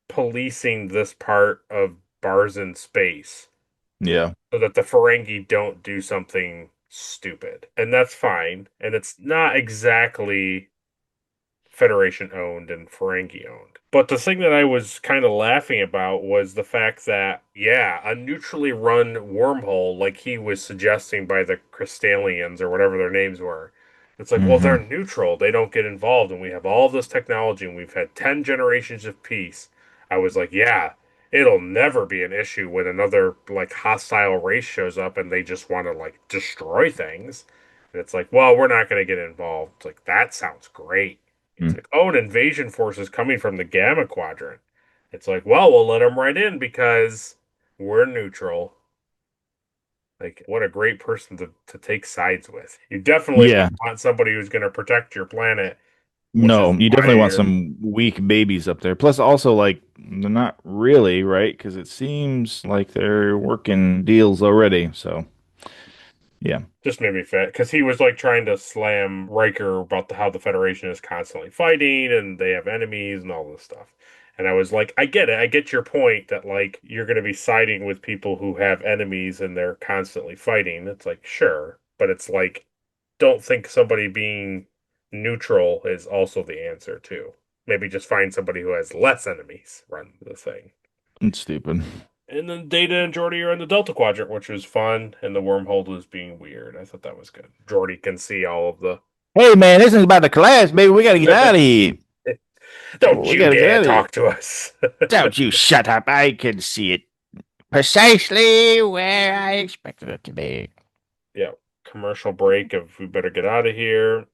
policing this part of bars in space Yeah. so that the Ferengi don't do something stupid. And that's fine. And it's not exactly Federation owned and Ferengi owned. But the thing that I was kind of laughing about was the fact that, yeah, a neutrally run wormhole, like he was suggesting by the Crystallians or whatever their names were. It's like, well, they're Hmm. neutral. They don't get involved. And we have all this technology and we've had 10 generations of peace. I was like, yeah, it'll never be an issue when another, like, hostile race shows up and they just want to, like, destroy things. And it's like, well, we're not going to get involved. It's like, that sounds great. It's like, oh, an invasion force is coming from the Gamma Quadrant. It's like, well, we'll let them right in because we're neutral. Like, what a great person to take sides with. You definitely Yeah. want somebody who's going to protect your planet, which is No, you why definitely want you're. some weak babies up there. Plus, also, like, they're not really, right? Because it seems like they're working deals already. So, yeah. Just made me fit because he was like trying to slam Riker about how the Federation is constantly fighting and they have enemies and all this stuff. And I was like, I get it. I get your point that like you're going to be siding with people who have enemies and they're constantly fighting. It's like, sure, but it's like, don't think somebody being neutral is also the answer too. Maybe just find somebody who has less enemies run the thing. It's stupid. And then Data and Geordi are in the Delta Quadrant, which was fun, and the wormhole was being weird. I thought that was good. Geordi can see all of the. Hey, man, this is about to collapse, baby. We got to get out of here. Don't We you got to get dare out of here. talk to us. Don't you shut up. I can see it precisely where I expected it to be. Yeah. Commercial break of we better get out of here.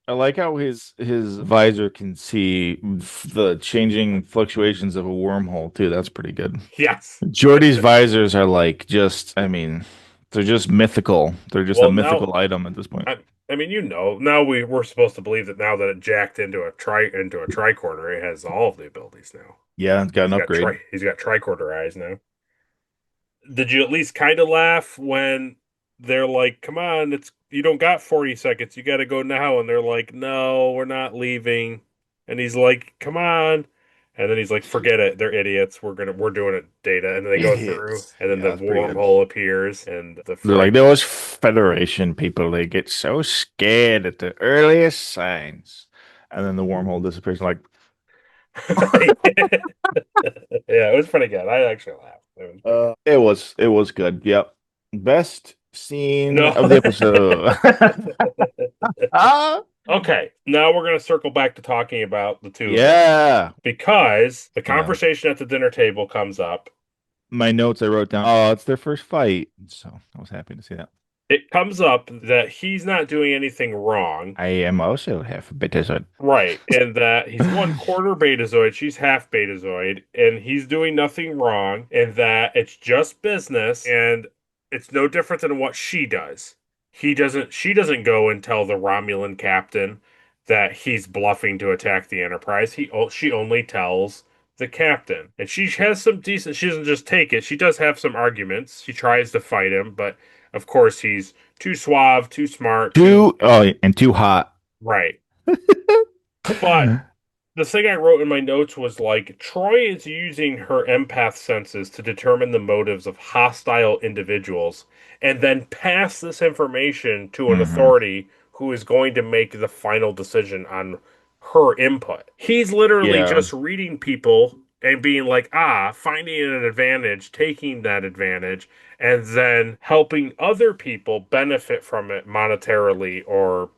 I like how his visor can see the changing fluctuations of a wormhole too. That's pretty good. Yes. Jordy's visors are like just, I mean, they're just mythical. They're just a Well, now mythical item at this point. I mean, now we're supposed to believe that now that it jacked into a tricorder, it has all of the abilities now. Yeah, it's got an upgrade. He's got tricorder eyes now. Did you at least kind of laugh when they're like, "Come on, it's you don't got 40 seconds. You got to go now." And they're like, "No, we're not leaving." And he's like, "Come on." And then he's like, "Forget it. They're idiots. We're doing it, Data." And then they go through, Idiots. and then Yeah, the that's pretty good. wormhole appears, and the They're like Ferengi. those Federation people. They get so scared at the earliest signs, and then the wormhole disappears. Like, Yeah, it was pretty good. I actually laughed. It was pretty good. it was good. Yep, best scene No. of the episode. Ah, Okay, now we're going to circle back to talking about the two of them yeah, because the yeah. conversation at the dinner table comes up. My notes I wrote down. Oh, it's their first fight, so I was happy to see that. It comes up that he's not doing anything wrong, I am also half a betazoid. right? And that he's 1/4 Betazoid, she's half Betazoid, and he's doing nothing wrong, and that it's just business, and it's no different than what she does. She doesn't go and tell the Romulan captain that he's bluffing to attack the Enterprise. She only tells the captain, and she has some decent. She doesn't just take it. She does have some arguments. She tries to fight him, but of course he's too suave, too smart, too Too oh, and too hot. right. But the thing I wrote in my notes was like Troy is using her empath senses to determine the motives of hostile individuals and then pass this information to an Hmm. authority who is going to make the final decision on her input. He's literally Yeah, just reading people and being like, finding an advantage, taking that advantage, and then helping other people benefit from it monetarily or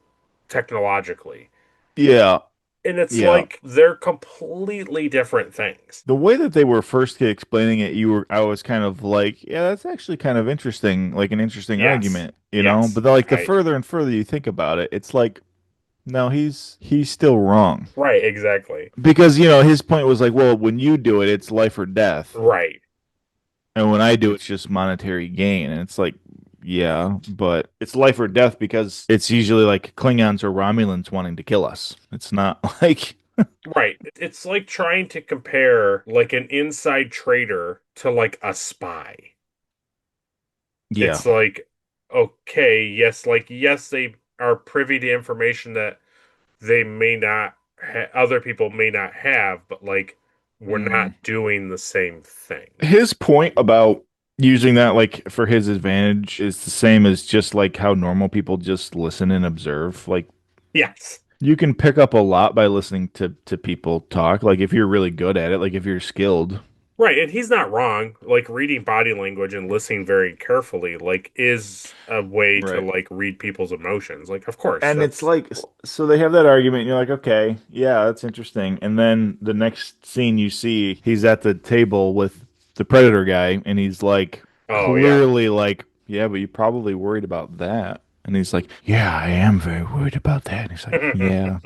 technologically. yeah, And it's yeah. like they're completely different things. The way that they were first explaining it, I was kind of like, yeah, that's actually kind of interesting, like an interesting Yes. argument, Yes. But like the Right. further and further you think about it, it's like, no, he's still wrong. Right, exactly. Because, his point was like, well, when you do it, it's life or death. Right. And when I do, it's just monetary gain. And it's like, yeah, but it's life or death because it's usually like Klingons or Romulans wanting to kill us. It's not like, Right. It's like trying to compare like an inside trader to like a spy. yeah. It's like, okay, yes, like yes, they are privy to information that they may not other people may not have, but like we're Mhm. not doing the same thing. His point about using that like for his advantage is the same as just like how normal people just listen and observe. Like Yes. you can pick up a lot by listening to people talk. Like if you're really good at it, like if you're skilled. Right, and he's not wrong. Like reading body language and listening very carefully like is a way to Right. like read people's emotions. Like of course, And it's that's like, so they have that argument, and you're like, okay, yeah, that's interesting. And then the next scene you see, he's at the table with the Predator guy, and he's like, oh yeah. clearly like, yeah, but you're probably worried about that. And he's like, yeah, I am very worried about that. And he's like, yeah,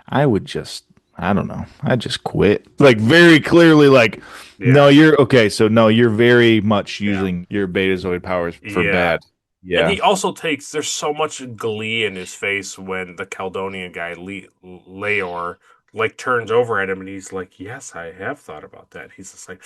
I would just, I don't know, I'd just quit. Like, very clearly, like, no, Yeah. you're okay. So, no, you're very much Yeah. using your Betazoid powers for Yeah. bad. And Yeah. he also takes, there's so much glee in his face when the Caledonian guy, Leor, like turns over at him and he's like, yes, I have thought about that. He's just like,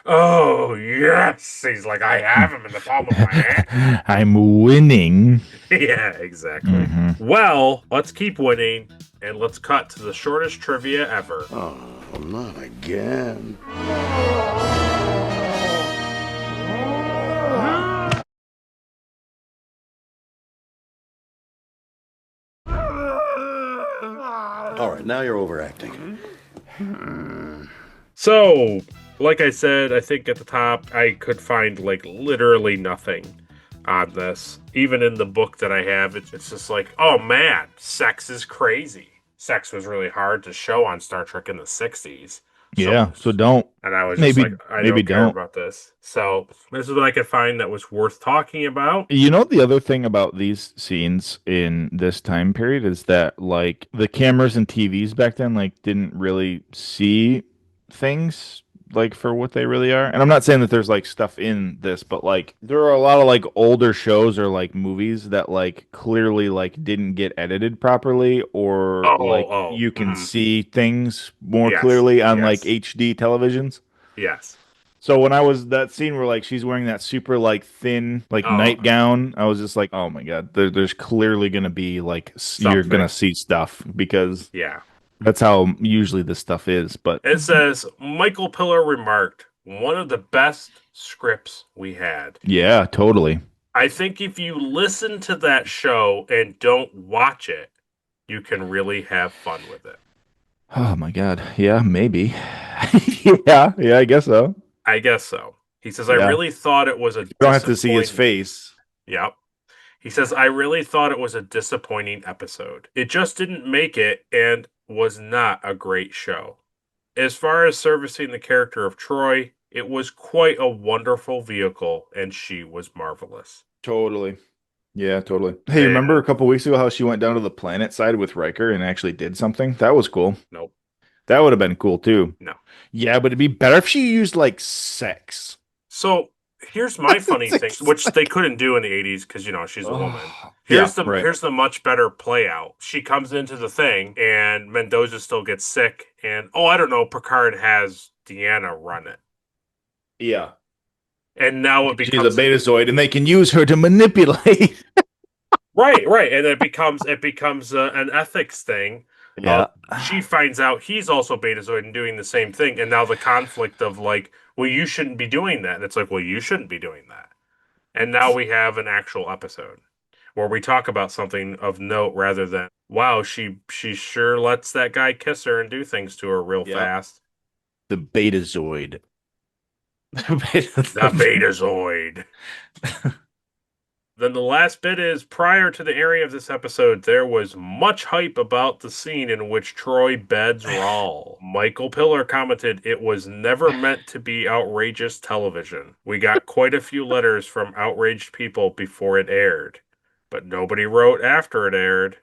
oh, yes. He's like, I have him in the palm of my hand. I'm winning. Yeah, exactly. Hmm. Well, let's keep winning and let's cut to the shortest trivia ever. Oh, not again. All right, now you're overacting. So, like I said, I think at the top, I could find like literally nothing on this. Even in the book that I have, it's just like, oh man, sex is crazy. Sex was really hard to show on Star Trek in the 60s. So, Yeah, so don't. and I was just like, Maybe I maybe don't care don't. about this. So, this is what I could find that was worth talking about. You know, the other thing about these scenes in this time period is that like the cameras and TVs back then like didn't really see things like for what they really are. And I'm not saying that there's like stuff in this, but like there are a lot of like older shows or like movies that like clearly like didn't get edited properly, or like you can Mhm. see things more Yes, clearly on like yes, HD televisions. yes. So when I was that scene where like she's wearing that super like thin like Oh, nightgown, I was just like, oh my God, there's clearly gonna be like you're gonna something. see stuff because Yeah. that's how usually this stuff is. But It says Michael Pillar remarked, one of the best scripts we had. yeah, totally. I think if you listen to that show and don't watch it, you can really have fun with it. Oh my God, yeah, maybe. Yeah, I guess so. I guess so. He says, I Yeah, really thought it was a you don't have to see his disappointing. face. Yep. He says, I really thought it was a disappointing episode. It just didn't make it and was not a great show. As far as servicing the character of Troy, it was quite a wonderful vehicle, and she was marvelous. Totally. Yeah, totally. Hey, remember a And couple weeks ago how she went down to the planet side with Riker and actually did something? That was cool. nope, That would have been cool too. no. Yeah, but it'd be better if she used like sex. So here's my funny thing, It's which they like, couldn't do in the 80s because she's a woman. yeah, right. Here's the much better play out. She comes into the thing and Mendoza still gets sick, and oh, I don't know, Picard has Deanna run it. Yeah. And now it She's a becomes betazoid and they can use her to manipulate. right, and it becomes an ethics thing. Yeah. She finds out he's also Betazoid and doing the same thing, and now the conflict of like, well, you shouldn't be doing that, and it's like, well, you shouldn't be doing that, and now we have an actual episode where we talk about something of note rather than, wow, she sure lets that guy kiss her and do things to her real Yep. fast. The betazoid. The Betazoid. Then the last bit is prior to the airing of this episode, there was much hype about the scene in which Troy beds Rawl. Michael Pillar commented it was never meant to be outrageous television. We got quite a few letters from outraged people before it aired, but nobody wrote after it aired.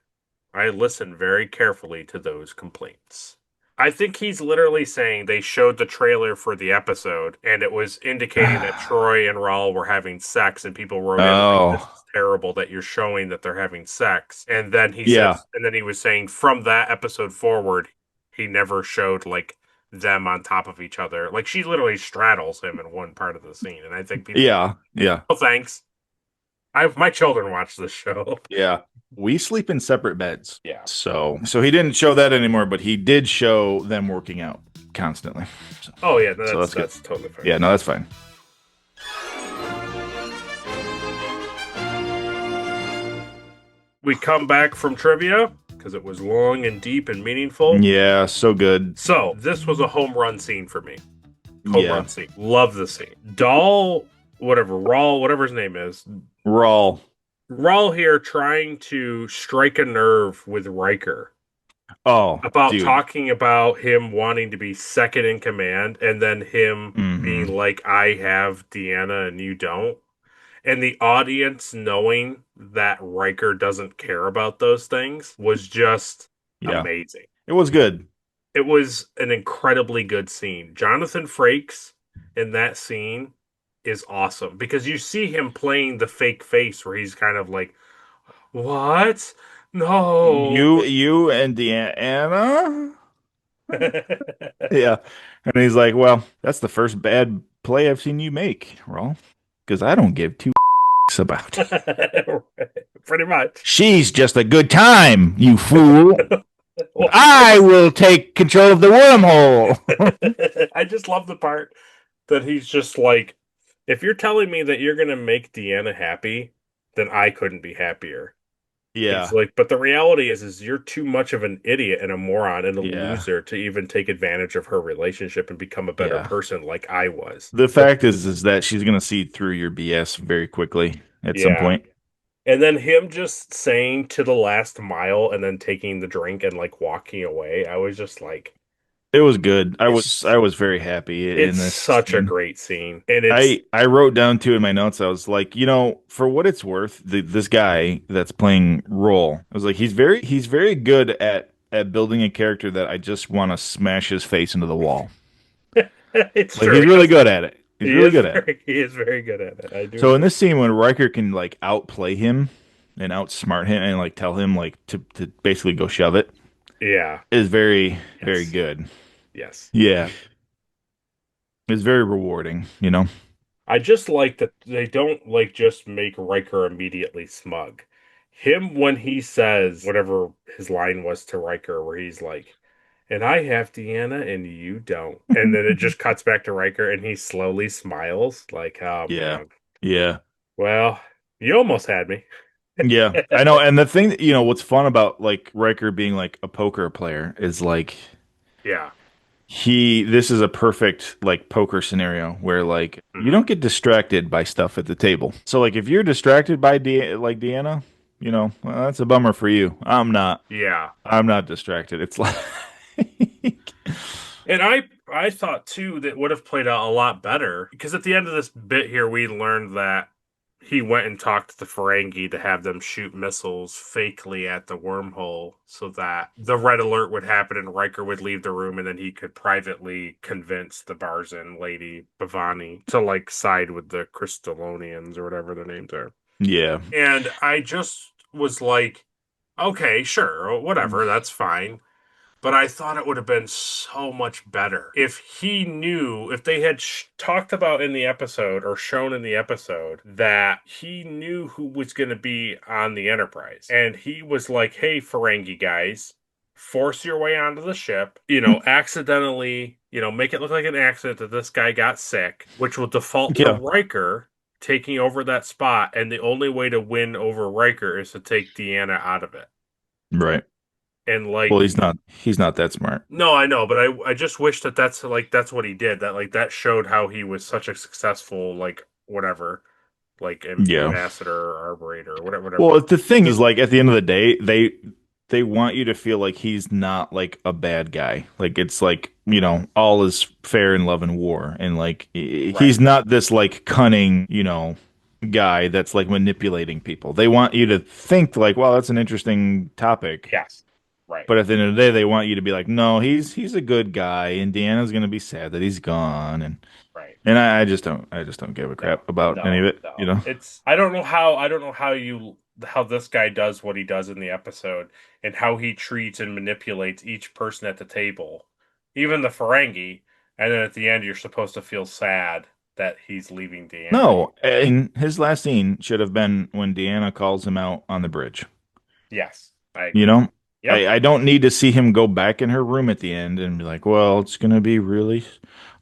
I listened very carefully to those complaints. I think he's literally saying they showed the trailer for the episode and it was indicating that Troy and Raul were having sex and people wrote in like this Oh, is terrible that you're showing that they're having sex. And then yeah, he was saying from that episode forward he never showed like them on top of each other. Like she literally straddles him in one part of the scene and I think people yeah, yeah, oh thanks. I my children watch this show. yeah. We sleep in separate beds. Yeah. So he didn't show that anymore, but he did show them working out constantly. So, Oh yeah, no, so that's good. that's totally fine. Yeah, no, that's fine. We come back from trivia because it was long and deep and meaningful. Yeah, so good. So this was a home run scene for me. Yeah. Run scene. Love the scene. Raul, whatever his name is. Raul. Raul here trying to strike a nerve with Riker. Oh, About dude. talking about him wanting to be second in command and then him being like, I have Deanna and you don't. And the audience knowing that Riker doesn't care about those things was just amazing. It was good. It was an incredibly good scene. Jonathan Frakes in that scene is awesome because you see him playing the fake face where he's kind of like, "What? No." You and Deanna? Yeah. And he's like, well, that's the first bad play I've seen you make, Raul. Because I don't give two about it. Pretty much. She's just a good time, you fool. Well, I will take control of the wormhole. I just love the part that he's just like, if you're telling me that you're going to make Deanna happy, then I couldn't be happier. Yeah. He's like, but the reality is you're too much of an idiot and a moron and a loser to even take advantage of her relationship and become a better person like I was. The fact is that she's going to see through your BS very quickly at some point. And then him just saying to the last mile and then taking the drink and like walking away. I was just like, it was good. I was very happy in this. It's such a great scene. And it's, I wrote down too in my notes. I was like, for what it's worth, this guy that's playing Roll, I was like, he's very good at building a character that I just want to smash his face into the wall. it's like, he's really good at it. He's really good at it. He is very good at it. I do. So in this scene, when Riker can like outplay him and outsmart him and like tell him like to basically go shove it, is very very good. Yes. Yeah. It's very rewarding, I just like that they don't like just make Riker immediately smug. Him when he says whatever his line was to Riker, where he's like, and I have Deanna and you don't. And then it just cuts back to Riker and he slowly smiles like, oh, man. Yeah. Well, you almost had me. Yeah, I know. And the thing, what's fun about like Riker being like a poker player is like, this is a perfect like poker scenario where like you don't get distracted by stuff at the table. So like if you're distracted by Deanna, well, that's a bummer for you. I'm not. Yeah. I'm not distracted. It's like And I thought too that would have played out a lot better because at the end of this bit here we learned that he went and talked to the Ferengi to have them shoot missiles fakely at the wormhole so that the red alert would happen and Riker would leave the room and then he could privately convince the Barzan lady Bhavani to like side with the Crystallonians or whatever their names are. Yeah. And I just was like, okay, sure, whatever, that's fine. But I thought it would have been so much better if they had talked about in the episode or shown in the episode that he knew who was going to be on the Enterprise. And he was like, hey, Ferengi guys, force your way onto the ship, accidentally, make it look like an accident that this guy got sick, which will default to Riker taking over that spot. And the only way to win over Riker is to take Deanna out of it. Right. And like, well, he's not that smart. No, I know, but I just wish that's what he did. That showed how he was such a successful ambassador or arborator or whatever. Well, the thing is, like at the end of the day, they want you to feel like he's not like a bad guy. Like it's like all is fair in love and war, and like he's not this like cunning guy that's like manipulating people. They want you to think like, well, that's an interesting topic. Yes. Right. But at the end of the day, they want you to be like, no, he's a good guy, and Deanna's gonna be sad that he's gone, Right. and I just don't give a No. crap about any of No. it, you No. know? It's I don't know how this guy does what he does in the episode and how he treats and manipulates each person at the table, even the Ferengi, and then at the end you're supposed to feel sad that he's leaving Deanna. No, and his last scene should have been when Deanna calls him out on the bridge. Yes, I You agree. know, Yep. I don't need to see him go back in her room at the end and be like, well, it's gonna be really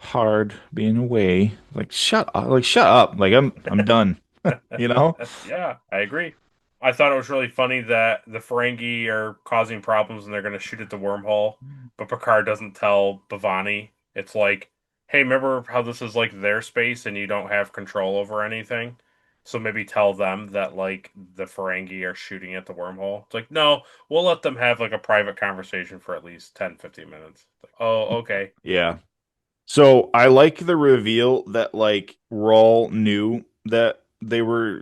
hard being away. Like shut up. Like I'm done. You know? Yeah, I agree. I thought it was really funny that the Ferengi are causing problems and they're going to shoot at the wormhole, but Picard doesn't tell Bhavani. It's like, hey, remember how this is like their space and you don't have control over anything? So maybe tell them that like the Ferengi are shooting at the wormhole. It's like, no, we'll let them have like a private conversation for at least 10, 15 minutes. It's like, oh, okay. Yeah. So I like the reveal that like Rawl knew that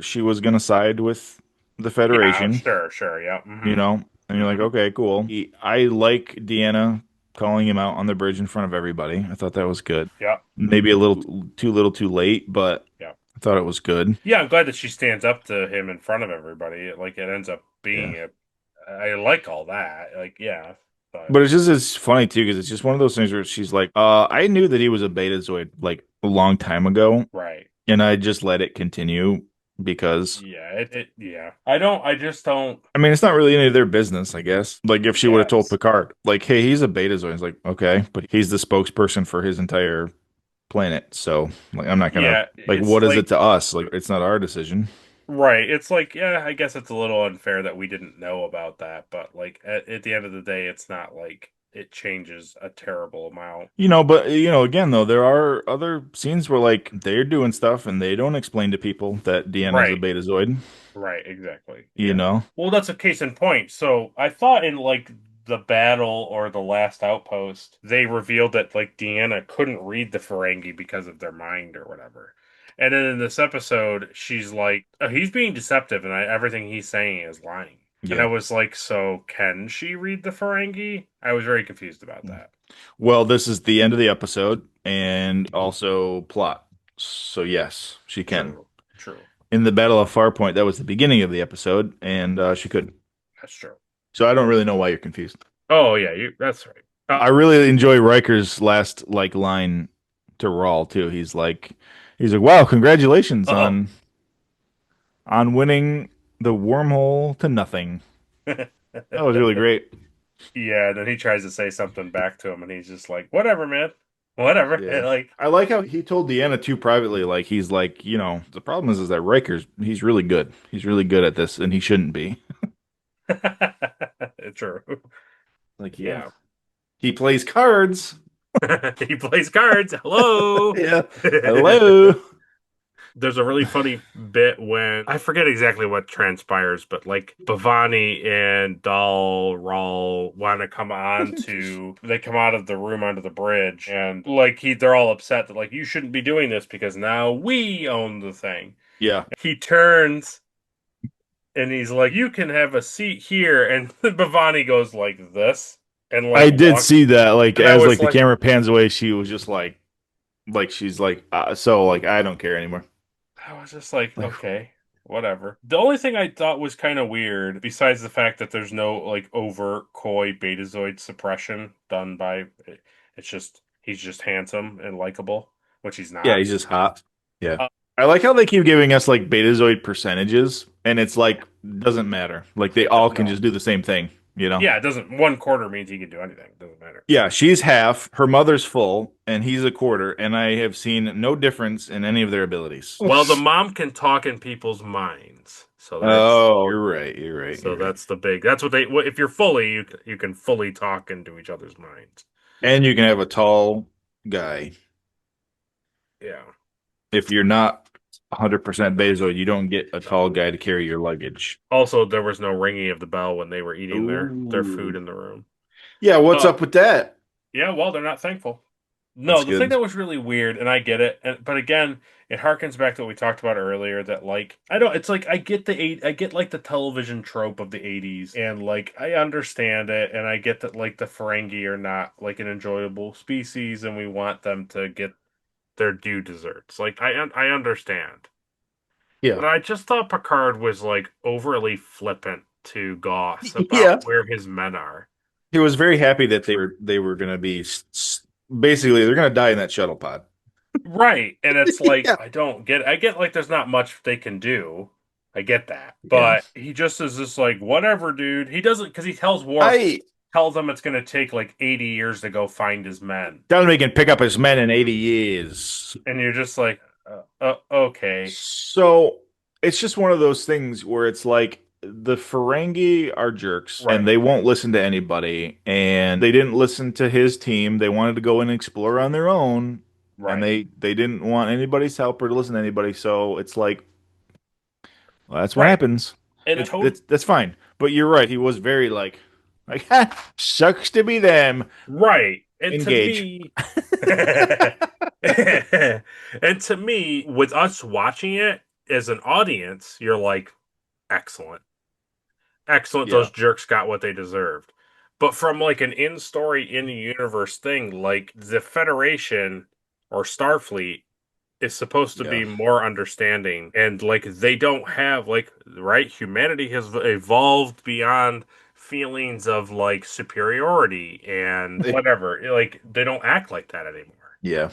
she was gonna side with the Yeah, Federation, sure, sure. Yeah. you know? And you're like, Hmm. okay, cool. I like Deanna calling him out on the bridge in front of everybody. I thought that was good. Yeah. Maybe a little too late, but Yeah. I thought it was good. Yeah, I'm glad that she stands up to him in front of everybody. It ends up being Yeah. a. I like all that. Like, yeah, but But it's funny too because it's just one of those things where she's like, I knew that he was a Betazoid like a long time ago, right. and I just let it continue because Yeah, yeah. I don't. I just don't. I mean it's not really any of their business, I guess. Like if she would have told Yes. Picard, like, hey, he's a Betazoid, it's like, okay, but he's the spokesperson for his entire planet, so like I'm not gonna Yeah, like it's what is it like to us? Like it's not our decision. right. It's like yeah. I guess it's a little unfair that we didn't know about that, but like at the end of the day, it's not like it changes a terrible amount. But again though, there are other scenes where like they're doing stuff and they don't explain to people that Deanna's a Right. Betazoid, Right, exactly. you Yeah. know? Well, that's a case in point. So I thought in like the battle or the last outpost, they revealed that like Deanna couldn't read the Ferengi because of their mind or whatever. And then in this episode, she's like, oh, he's being deceptive and everything he's saying is lying. And I Yeah. was like, so can she read the Ferengi? I was very confused about that. Well, this is the end of the episode and also plot. So yes, she can. True. True. In the Battle of Farpoint, that was the beginning of the episode, and she couldn't. That's true. So I don't really know why you're confused. Oh, yeah, that's right. I really enjoy Riker's last like line to Rawl too. He's like, "Wow, congratulations Uh-oh. on winning the wormhole to nothing." That was really great. Yeah, then he tries to say something back to him, and he's just like, "Whatever, man, whatever." Yeah. Like, I like how he told Deanna too privately, like he's like, the problem is that Riker's he's really good. He's really good at this, and he shouldn't be. true. Like, yeah. Yeah, He plays cards. he plays cards. Hello. Yeah. Hello. There's a really funny bit when I forget exactly what transpires, but like Bhavani and Dal Ral want to come on to they come out of the room onto the bridge and like they're all upset that like you shouldn't be doing this because now we own the thing. Yeah. He turns and he's like, "You can have a seat here," and Bhavani goes like this and like I did walks, see that. Like and I as was like the like, camera pans away, she was just like she's like, so like I don't care anymore. I was just like, Like, okay, whatever. The only thing I thought was kind of weird, besides the fact that there's no like overt coy betazoid suppression done by, it's just he's just handsome and likable, which he's yeah, not. he's just hot. Yeah. Uh, I like how they keep giving us like Betazoid percentages, and it's like doesn't matter. Like they all can no, just do the same thing, you know? yeah, it doesn't. 1/4 means he can do anything. It doesn't matter. Yeah, she's half, her mother's full, and he's a quarter, and I have seen no difference in any of their abilities. Well, the mom can talk in people's minds, so that's Oh, you're right. You're right. so You're right. that's the big. That's what they. If you're fully, you can fully talk into each other's minds. And you can have a tall guy. Yeah. If you're not 100% Betazoid, you don't get a tall guy to carry your luggage. Also, there was no ringing of the bell when they were eating their food Ooh. in the room. Yeah, what's Oh, up with that? yeah, well, they're not thankful. No, That's the thing good. that was really weird, and I get it, but again, it harkens back to what we talked about earlier. That like I don't. It's like I get like the television trope of the '80s, and like I understand it, and I get that like the Ferengi are not like an enjoyable species, and we want them to get their due deserts. Like I understand, Yeah. but I just thought Picard was like overly flippant to Goss about Yeah. where his men are. He was very happy that they were going to be basically they're going to die in that shuttle pod. Right. And it's like, Yeah. I get like there's not much they can do. I get that. Yeah. But he just is just like, whatever, dude. He doesn't, because he tells Worf, I tells them it's going to take like 80 years to go find his men. Tell him he can pick up his men in 80 years. And you're just like, okay. So it's just one of those things where it's like the Ferengi are jerks and Right. they won't listen to anybody. And they didn't listen to his team. They wanted to go and explore on their own. And Right. they didn't want anybody's help or to listen to anybody. So it's like, well, that's what Right. happens. And That's fine. But you're right. He was very like, ha, sucks to be them. right. And to Engage. me, and to me, with us watching it as an audience, you're like, excellent. Excellent, Yeah. those jerks got what they deserved. But from like an in-story, in-universe thing, like the Federation or Starfleet is supposed to Yeah. be more understanding, and like they don't have like right, humanity has evolved beyond feelings of like superiority and whatever. Like they don't act like that anymore. Yeah.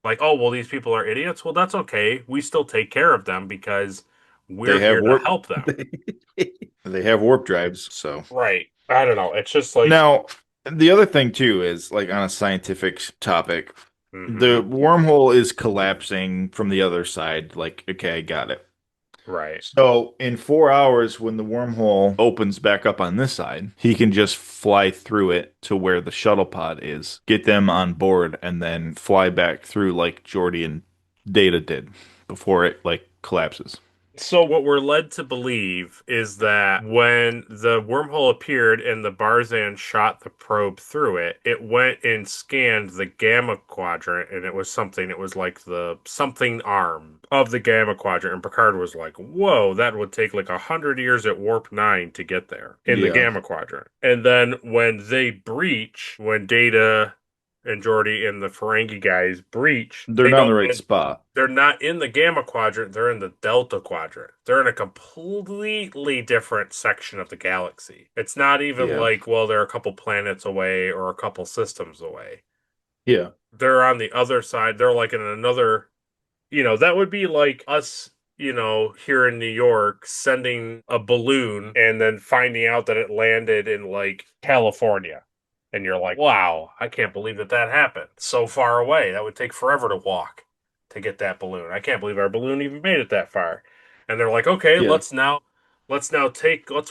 Like, oh well, these people are idiots. Well, that's okay. We still take care of them because They we're have here to warp. help them. They have warp drives. So Right. I don't know. It's just like, now the other thing too is like on a scientific topic, the hmm wormhole is collapsing from the other side. Like, okay, I got it. right. So in 4 hours, when the wormhole opens back up on this side, he can just fly through it to where the shuttle pod is, get them on board, and then fly back through like Geordi and Data did before it like collapses. So what we're led to believe is that when the wormhole appeared and the Barzan shot the probe through it, it went and scanned the gamma quadrant, and it was something. It was like the something arm of the gamma quadrant, and Picard was like, "Whoa, that would take like 100 years at warp 9 to get there in the Yeah. gamma quadrant." And then when they breach, when Data and Geordi and the Ferengi guys breach, They're they not in don't the right spot. they're not in the gamma quadrant, they're in the delta quadrant. They're in a completely different section of the galaxy. It's not even Yeah. like, well, they're a couple planets away or a couple systems away. Yeah. They're on the other side. They're like in another, that would be like us, here in New York sending a balloon and then finding out that it landed in like California. And you're like, wow, I can't believe that that happened so far away. That would take forever to walk to get that balloon. I can't believe our balloon even made it that far. And they're like, okay, Yeah. let's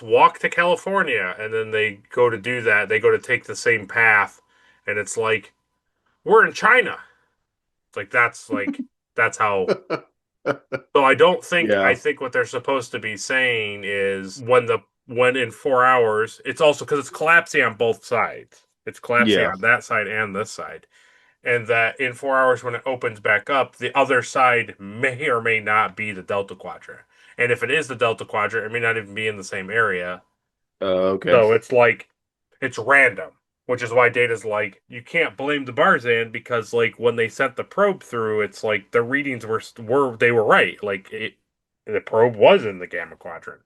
walk to California. And then they go to do that. They go to take the same path. And it's like, we're in China. It's that's how. So I Yeah. think what they're supposed to be saying is when in 4 hours, it's also because it's collapsing on both sides. It's collapsing Yeah. on that side and this side. And that in 4 hours when it opens back up, the other side may or may not be the Delta Quadrant. And if it is the Delta Quadrant, it may not even be in the same area. Okay. So it's like it's random, which is why Data's like you can't blame the Barzan because like when they sent the probe through, it's like the readings were they were right. The probe was in the gamma quadrant.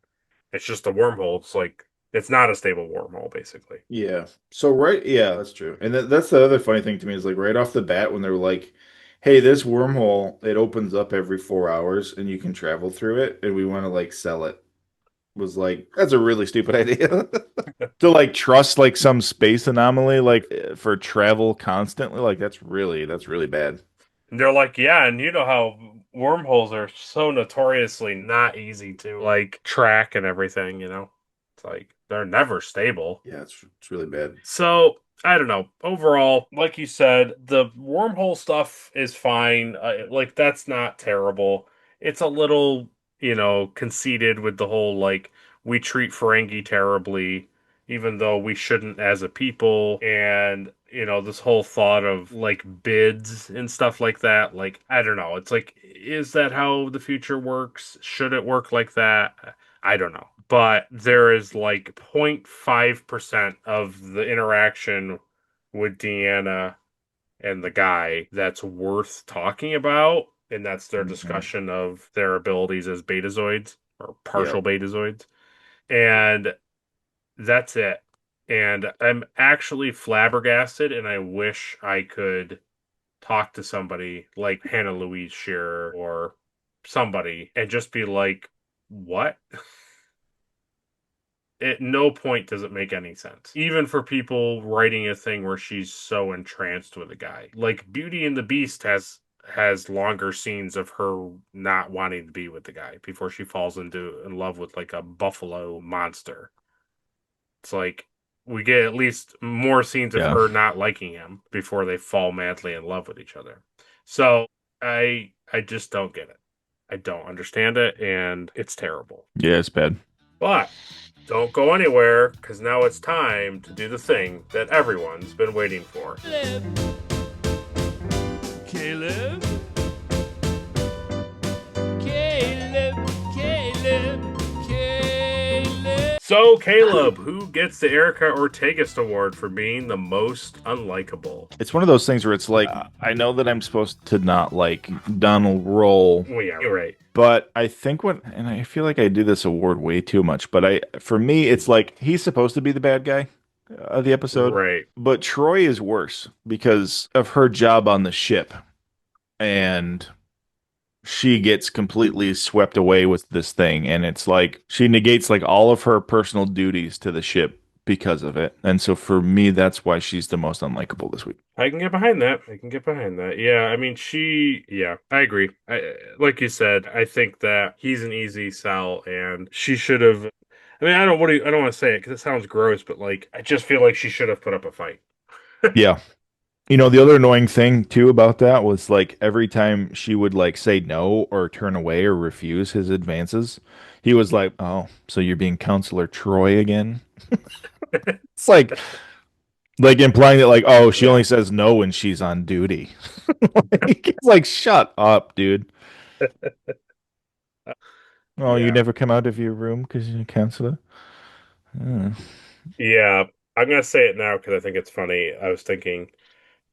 It's just a wormhole. It's like it's not a stable wormhole, basically. Yeah. So right, yeah, that's true. And that's the other funny thing to me is like right off the bat when they're like, "Hey, this wormhole it opens up every 4 hours and you can travel through it, and we want to like sell it." Was like that's a really stupid idea to like trust like some space anomaly like for travel constantly. Like that's really bad. And they're like, yeah, and you know how wormholes are so notoriously not easy to like track and everything. It's like they're never stable. Yeah, it's really bad. So I don't know. Overall, like you said, the wormhole stuff is fine. Like that's not terrible. It's a little, conceited with the whole like we treat Ferengi terribly, even though we shouldn't as a people. And this whole thought of like bids and stuff like that. Like, I don't know. It's like, is that how the future works? Should it work like that? I don't know. But there is like 0.5% of the interaction with Deanna and the guy that's worth talking about. And that's their discussion of their abilities as betazoids or Yep. partial betazoids. And that's it. And I'm actually flabbergasted, and I wish I could talk to somebody like Hannah Louise Shearer or somebody and just be like, what? At no point does it make any sense. Even for people writing a thing where she's so entranced with a guy. Like Beauty and the Beast has longer scenes of her not wanting to be with the guy before she falls in love with like a buffalo monster. It's like we get at least more scenes of Yeah. her not liking him before they fall madly in love with each other. So I just don't get it. I don't understand it, and it's terrible. Yeah, it's bad. But don't go anywhere, because now it's time to do the thing that everyone's been waiting for. Caleb, Caleb, Caleb, Caleb. So, Caleb, who gets the Erica Ortegas Award for being the most unlikable? It's one of those things where it's like, I know that I'm supposed to not like Donald Roll, Well, yeah, you're right. but I think and I feel like I do this award way too much, but for me, it's like he's supposed to be the bad guy of the episode, Right. but Troy is worse because of her job on the ship, and she gets completely swept away with this thing, and it's like she negates like all of her personal duties to the ship because of it. And so for me, that's why she's the most unlikable this week. I can get behind that. I can get behind that. Yeah, I mean, yeah, I agree. Like you said, I think that he's an easy sell, and she should have. I mean, I don't want to say it because it sounds gross, but like, I just feel like she should have put up a fight. Yeah. The other annoying thing too about that was like every time she would like say no or turn away or refuse his advances, he was like, "Oh, so you're being Counselor Troy again?" It's like implying that like, "Oh, she only says no when she's on duty." Like, it's like, "Shut up, dude." Oh, you Yeah, never come out of your room because you're a counselor? Uh, yeah. I'm gonna say it now because I think it's funny. I was thinking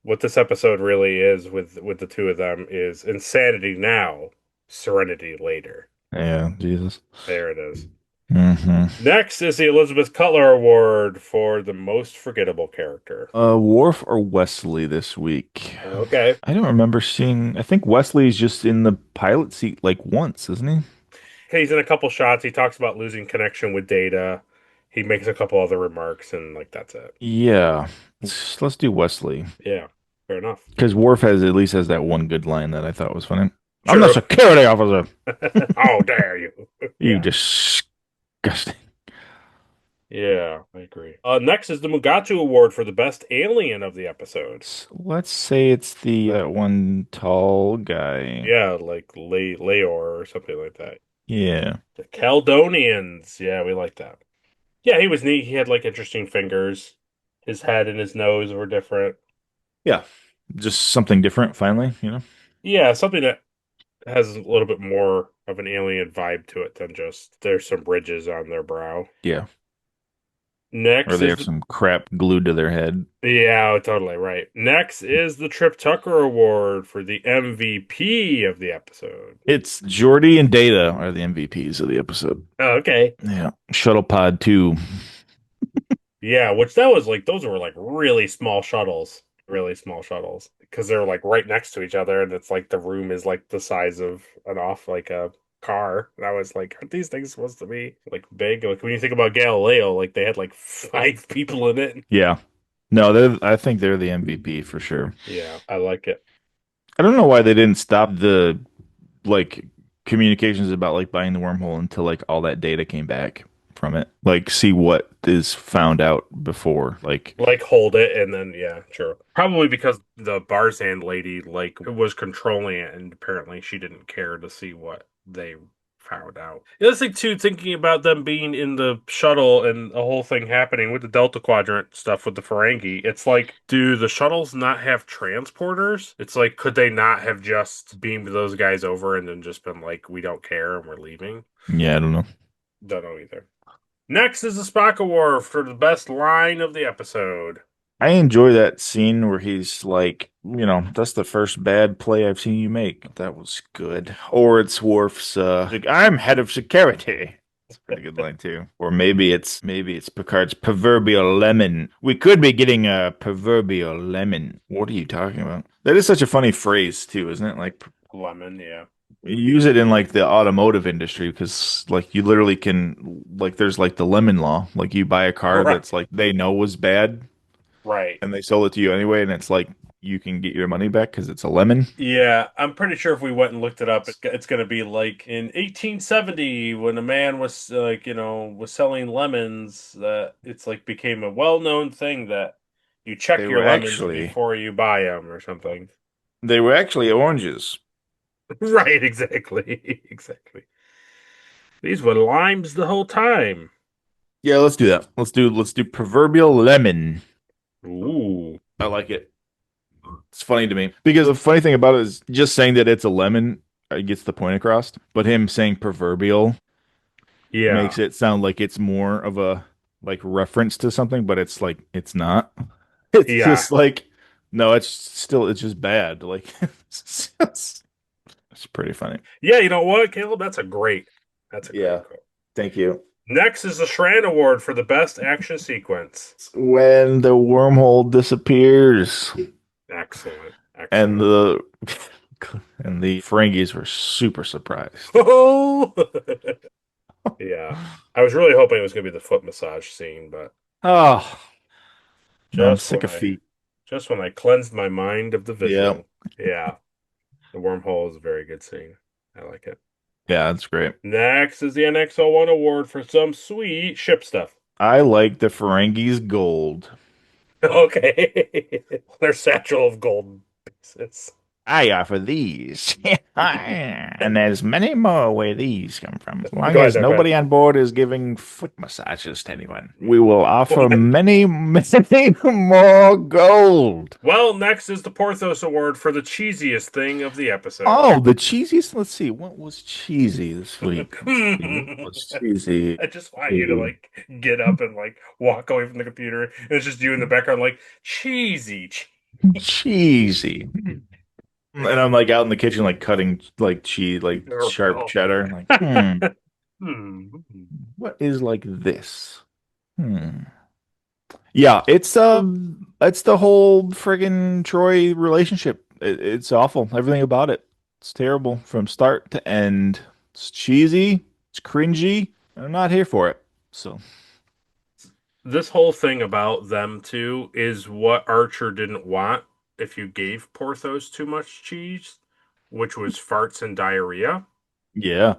what this episode really is with the two of them is insanity now, serenity later. yeah, Jesus. There it is. hmm Next is the Elizabeth Cutler Award for the most forgettable character. Worf or Wesley this week? Okay. I don't remember seeing. I think Wesley's just in the pilot seat like once, isn't he? He's in a couple shots. He talks about losing connection with Data. He makes a couple other remarks, and like that's it. Yeah. Let's do Wesley Yeah, fair enough. because Worf has at least has that one good line that I thought was funny. I'm the True. security officer. How dare you? You Yeah, disgusting. yeah, I agree. Next is the Mugatu Award for the best alien of the episode. Let's say it's the that one tall guy. Yeah, like Leor or something like that. Yeah. The Caledonians. Yeah, we like that. Yeah, he was neat. He had like interesting fingers. His head and his nose were different. Yeah. Just something different finally. Yeah, something that has a little bit more of an alien vibe to it than just there's some ridges on their brow. Yeah. Or Next they is have some crap glued to their head. yeah, totally right. Next is the Trip Tucker Award for the MVP of the episode. It's Jordy and Data are the MVPs of the episode. Oh, okay. Yeah. Shuttle Pod 2. Yeah, which that was like those were like really small shuttles because they're like right next to each other, and it's like the room is like the size of an off like a car. And I was like, aren't these things supposed to be like big? Like when you think about Galileo, like they had like five people in it. Yeah. No, I think they're the MVP for sure. Yeah, I like it. I don't know why they didn't stop the like communications about like buying the wormhole until like all that data came back from it. Like see what is found out before. Like Like hold it and then yeah, sure. Probably because the Barzan lady like was controlling it and apparently she didn't care to see what they found out. The other thing, too, thinking about them being in the shuttle and the whole thing happening with the Delta Quadrant stuff with the Ferengi, it's like, do the shuttles not have transporters? It's like, could they not have just beamed those guys over and then just been like, we don't care and we're leaving? Yeah, I don't know. Don't know either. Next is the Spock Award for the best line of the episode. I enjoy that scene where he's like, that's the first bad play I've seen you make. That was good. Or it's Worf's, like, I'm head of security. It's a pretty good line too. Or maybe it's Picard's proverbial lemon. We could be getting a proverbial lemon. What are you talking about? That is such a funny phrase too, isn't it? Like lemon, yeah. you use it in like the automotive industry because like you literally can like there's like the lemon law. Like you buy a car that's like they know was bad. Right. And they sold it to you anyway, and it's like you can get your money back because it's a lemon. Yeah, I'm pretty sure if we went and looked it up, it's going to be like in 1870 when a man was was selling lemons. That it's like became a well-known thing that you check They your were lemons actually before you buy them or something. they were actually oranges. Right, exactly, exactly. These were limes the whole time. Yeah, let's do that. Let's do proverbial lemon. Ooh, I like it. It's funny to me because the funny thing about it is just saying that it's a lemon gets the point across, but him saying proverbial yeah, makes it sound like it's more of a like reference to something, but it's like it's not. It's yeah, just like no, it's just bad. Like it's pretty funny. yeah. You know what, Caleb? That's a great Yeah. quote. Thank you. Next is the Shran Award for the best action sequence. When the wormhole disappears Excellent. and the Ferengis were super surprised. Oh, yeah. I was really hoping it was going to be the foot massage scene, but Oh, no, I'm just sick of feet. just when I cleansed my mind of the Yeah. vision, yeah, the wormhole is a very good scene. I like it. Yeah, that's great. Next is the NX-01 award for some sweet ship stuff. I like the Ferengis gold. Okay, their satchel of gold pieces. I offer these. And there's many more where these come from. As long Go ahead, as go nobody ahead. on board is giving foot massages to anyone, we will offer many, many more gold. Well, next is the Porthos Award for the cheesiest thing of the episode. Oh, the cheesiest. Let's see. What was cheesy this week? Let's see. What was cheesy? I just want you to like get up and like walk away from the computer, and it's just you in the background, like cheesy. Cheesy. And I'm like out in the kitchen, like cutting like cheese, like sharp cheddar. Like, what is like this? Yeah, it's the whole friggin' Troy relationship. It's awful. Everything about it. It's terrible from start to end. It's cheesy. It's cringy. I'm not here for it. So This whole thing about them two is what Archer didn't want if you gave Porthos too much cheese, which was farts and diarrhea. yeah,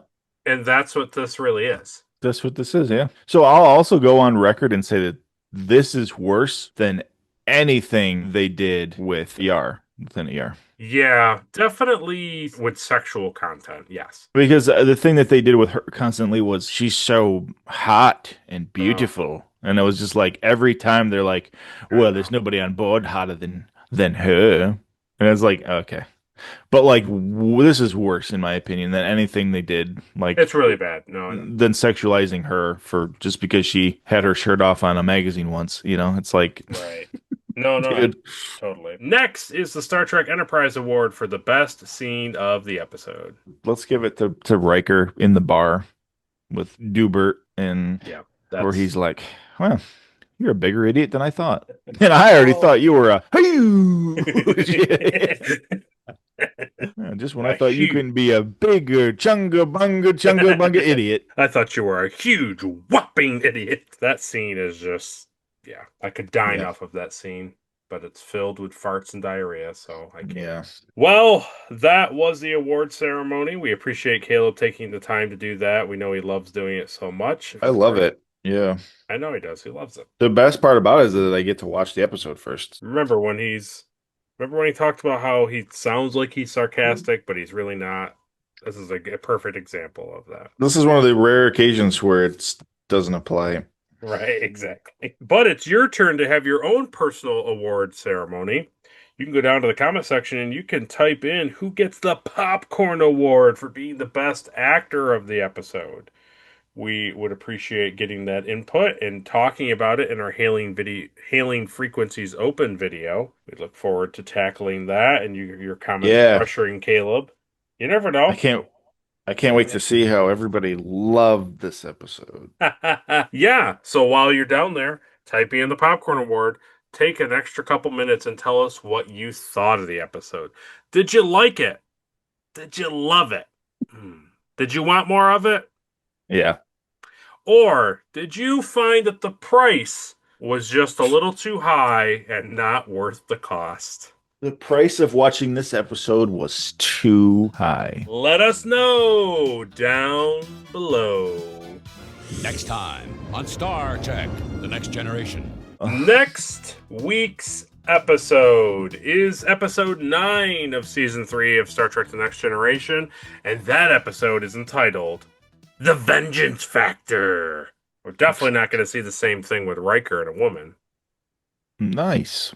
And that's what this really is. that's what this is. Yeah. So I'll also go on record and say that this is worse than anything they did with ER within ER. Yeah, definitely with sexual content, yes. Because the thing that they did with her constantly was she's so hot and beautiful. And it was just like every time they're like, well, there's nobody on board hotter than her. And it's like, okay. But like this is worse in my opinion than anything they did. Like It's really bad. No. than sexualizing her for just because she had her shirt off on a magazine once, It's like Right. No, dude. totally. Next is the Star Trek Enterprise Award for the best scene of the episode. Let's give it to Riker in the bar with Dubert and where he's like, well, you're a bigger idiot than I thought. And I already thought you were a just when I thought you couldn't be a bigger chunga bunga idiot. I thought you were a huge whopping idiot. That scene is just I could dine off of that scene, but it's filled with farts and diarrhea, so I can't. Yeah. Well, that was the award ceremony. We appreciate Caleb taking the time to do that. We know he loves doing it so much. I love it. Yeah. I know he does. He loves it. The best part about it is that I get to watch the episode first. Remember when he talked about how he sounds like he's sarcastic, but he's really not. This is a perfect example of that. This is one of the rare occasions where it doesn't apply. Right, exactly. But it's your turn to have your own personal award ceremony. You can go down to the comment section and you can type in who gets the popcorn award for being the best actor of the episode. We would appreciate getting that input and talking about it in our Hailing Frequencies Open video. We look forward to tackling that and your comments pressuring Caleb. You never know. I can't wait to see how everybody loved this episode. Yeah. So while you're down there typing in the popcorn award, take an extra couple minutes and tell us what you thought of the episode. Did you like it? Did you love it? Did you want more of it? Yeah. Or did you find that the price was just a little too high and not worth the cost? The price of watching this episode was too high. Let us know down below. Next time on Star Trek: The Next Generation. Next week's episode is episode 9 of season 3 of Star Trek: The Next Generation, and that episode is entitled The Vengeance Factor. We're definitely not going to see the same thing with Riker and a woman. Nice.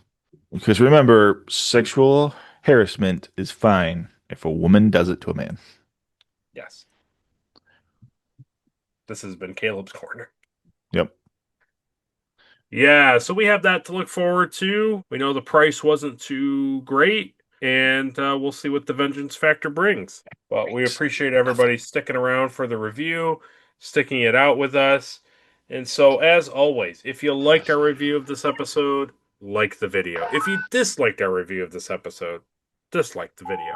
Because remember, sexual harassment is fine if a woman does it to a man. Yes. This has been Caleb's Corner. Yep. Yeah, so we have that to look forward to. We know the price wasn't too great, and we'll see what the Vengeance Factor brings. But we appreciate everybody sticking around for the review, sticking it out with us. And so, as always, if you liked our review of this episode, like the video. If you disliked our review of this episode, dislike the video.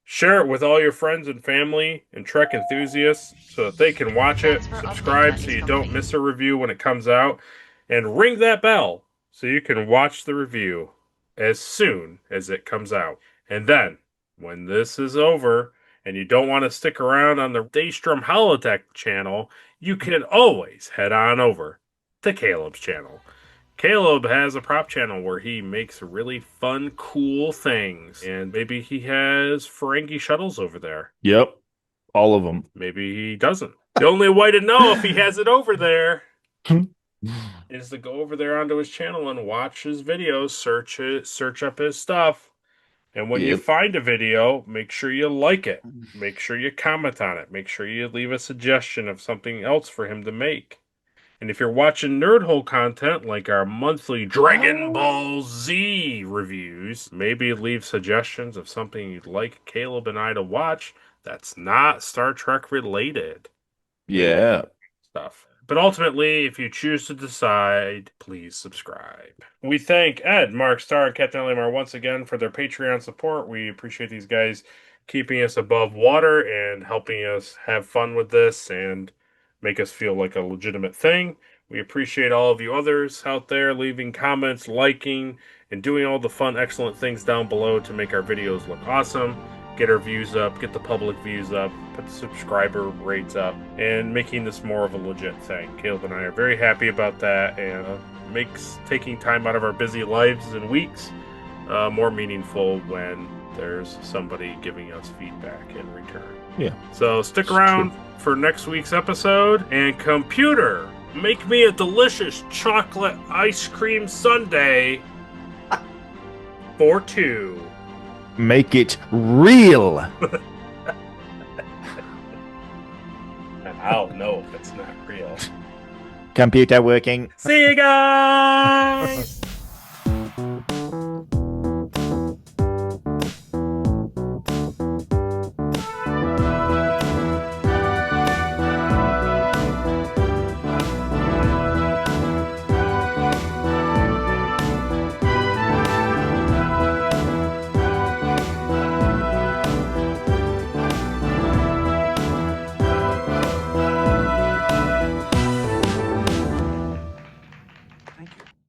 Share it with all your friends and family and Trek enthusiasts so that they can watch it. Subscribe so you don't miss a review when it comes out. And ring that bell so you can watch the review as soon as it comes out. And then, when this is over and you don't want to stick around on the Daystrom Holodeck channel, you can always head on over to Caleb's channel. Caleb has a prop channel where he makes really fun, cool things. And maybe he has Ferengi shuttles over there. Yep. All of them. Maybe he doesn't. The only way to know if he has it over there is to go over there onto his channel and watch his videos, search up his stuff. And when you find a video, make sure you like it. Make sure you comment on it. Make sure you leave a suggestion of something else for him to make. And if you're watching Nerdhole content like our monthly Dragon Ball Z reviews, maybe leave suggestions of something you'd like Caleb and I to watch that's not Star Trek related. Yeah. Stuff. But ultimately, if you choose to decide, please subscribe. We thank Ed, Mark Starr, and Captain Lamar once again for their Patreon support. We appreciate these guys keeping us above water and helping us have fun with this and make us feel like a legitimate thing. We appreciate all of you others out there leaving comments, liking, and doing all the fun, excellent things down below to make our videos look awesome, get our views up, get the public views up, put the subscriber rates up, and making this more of a legit thing. Caleb and I are very happy about that, and makes taking time out of our busy lives and weeks more meaningful when there's somebody giving us feedback in return. Yeah. So stick around for next week's episode, and computer, make me a delicious chocolate ice cream sundae for 2. Make it real. And I'll know if it's not real. Computer working. See you guys!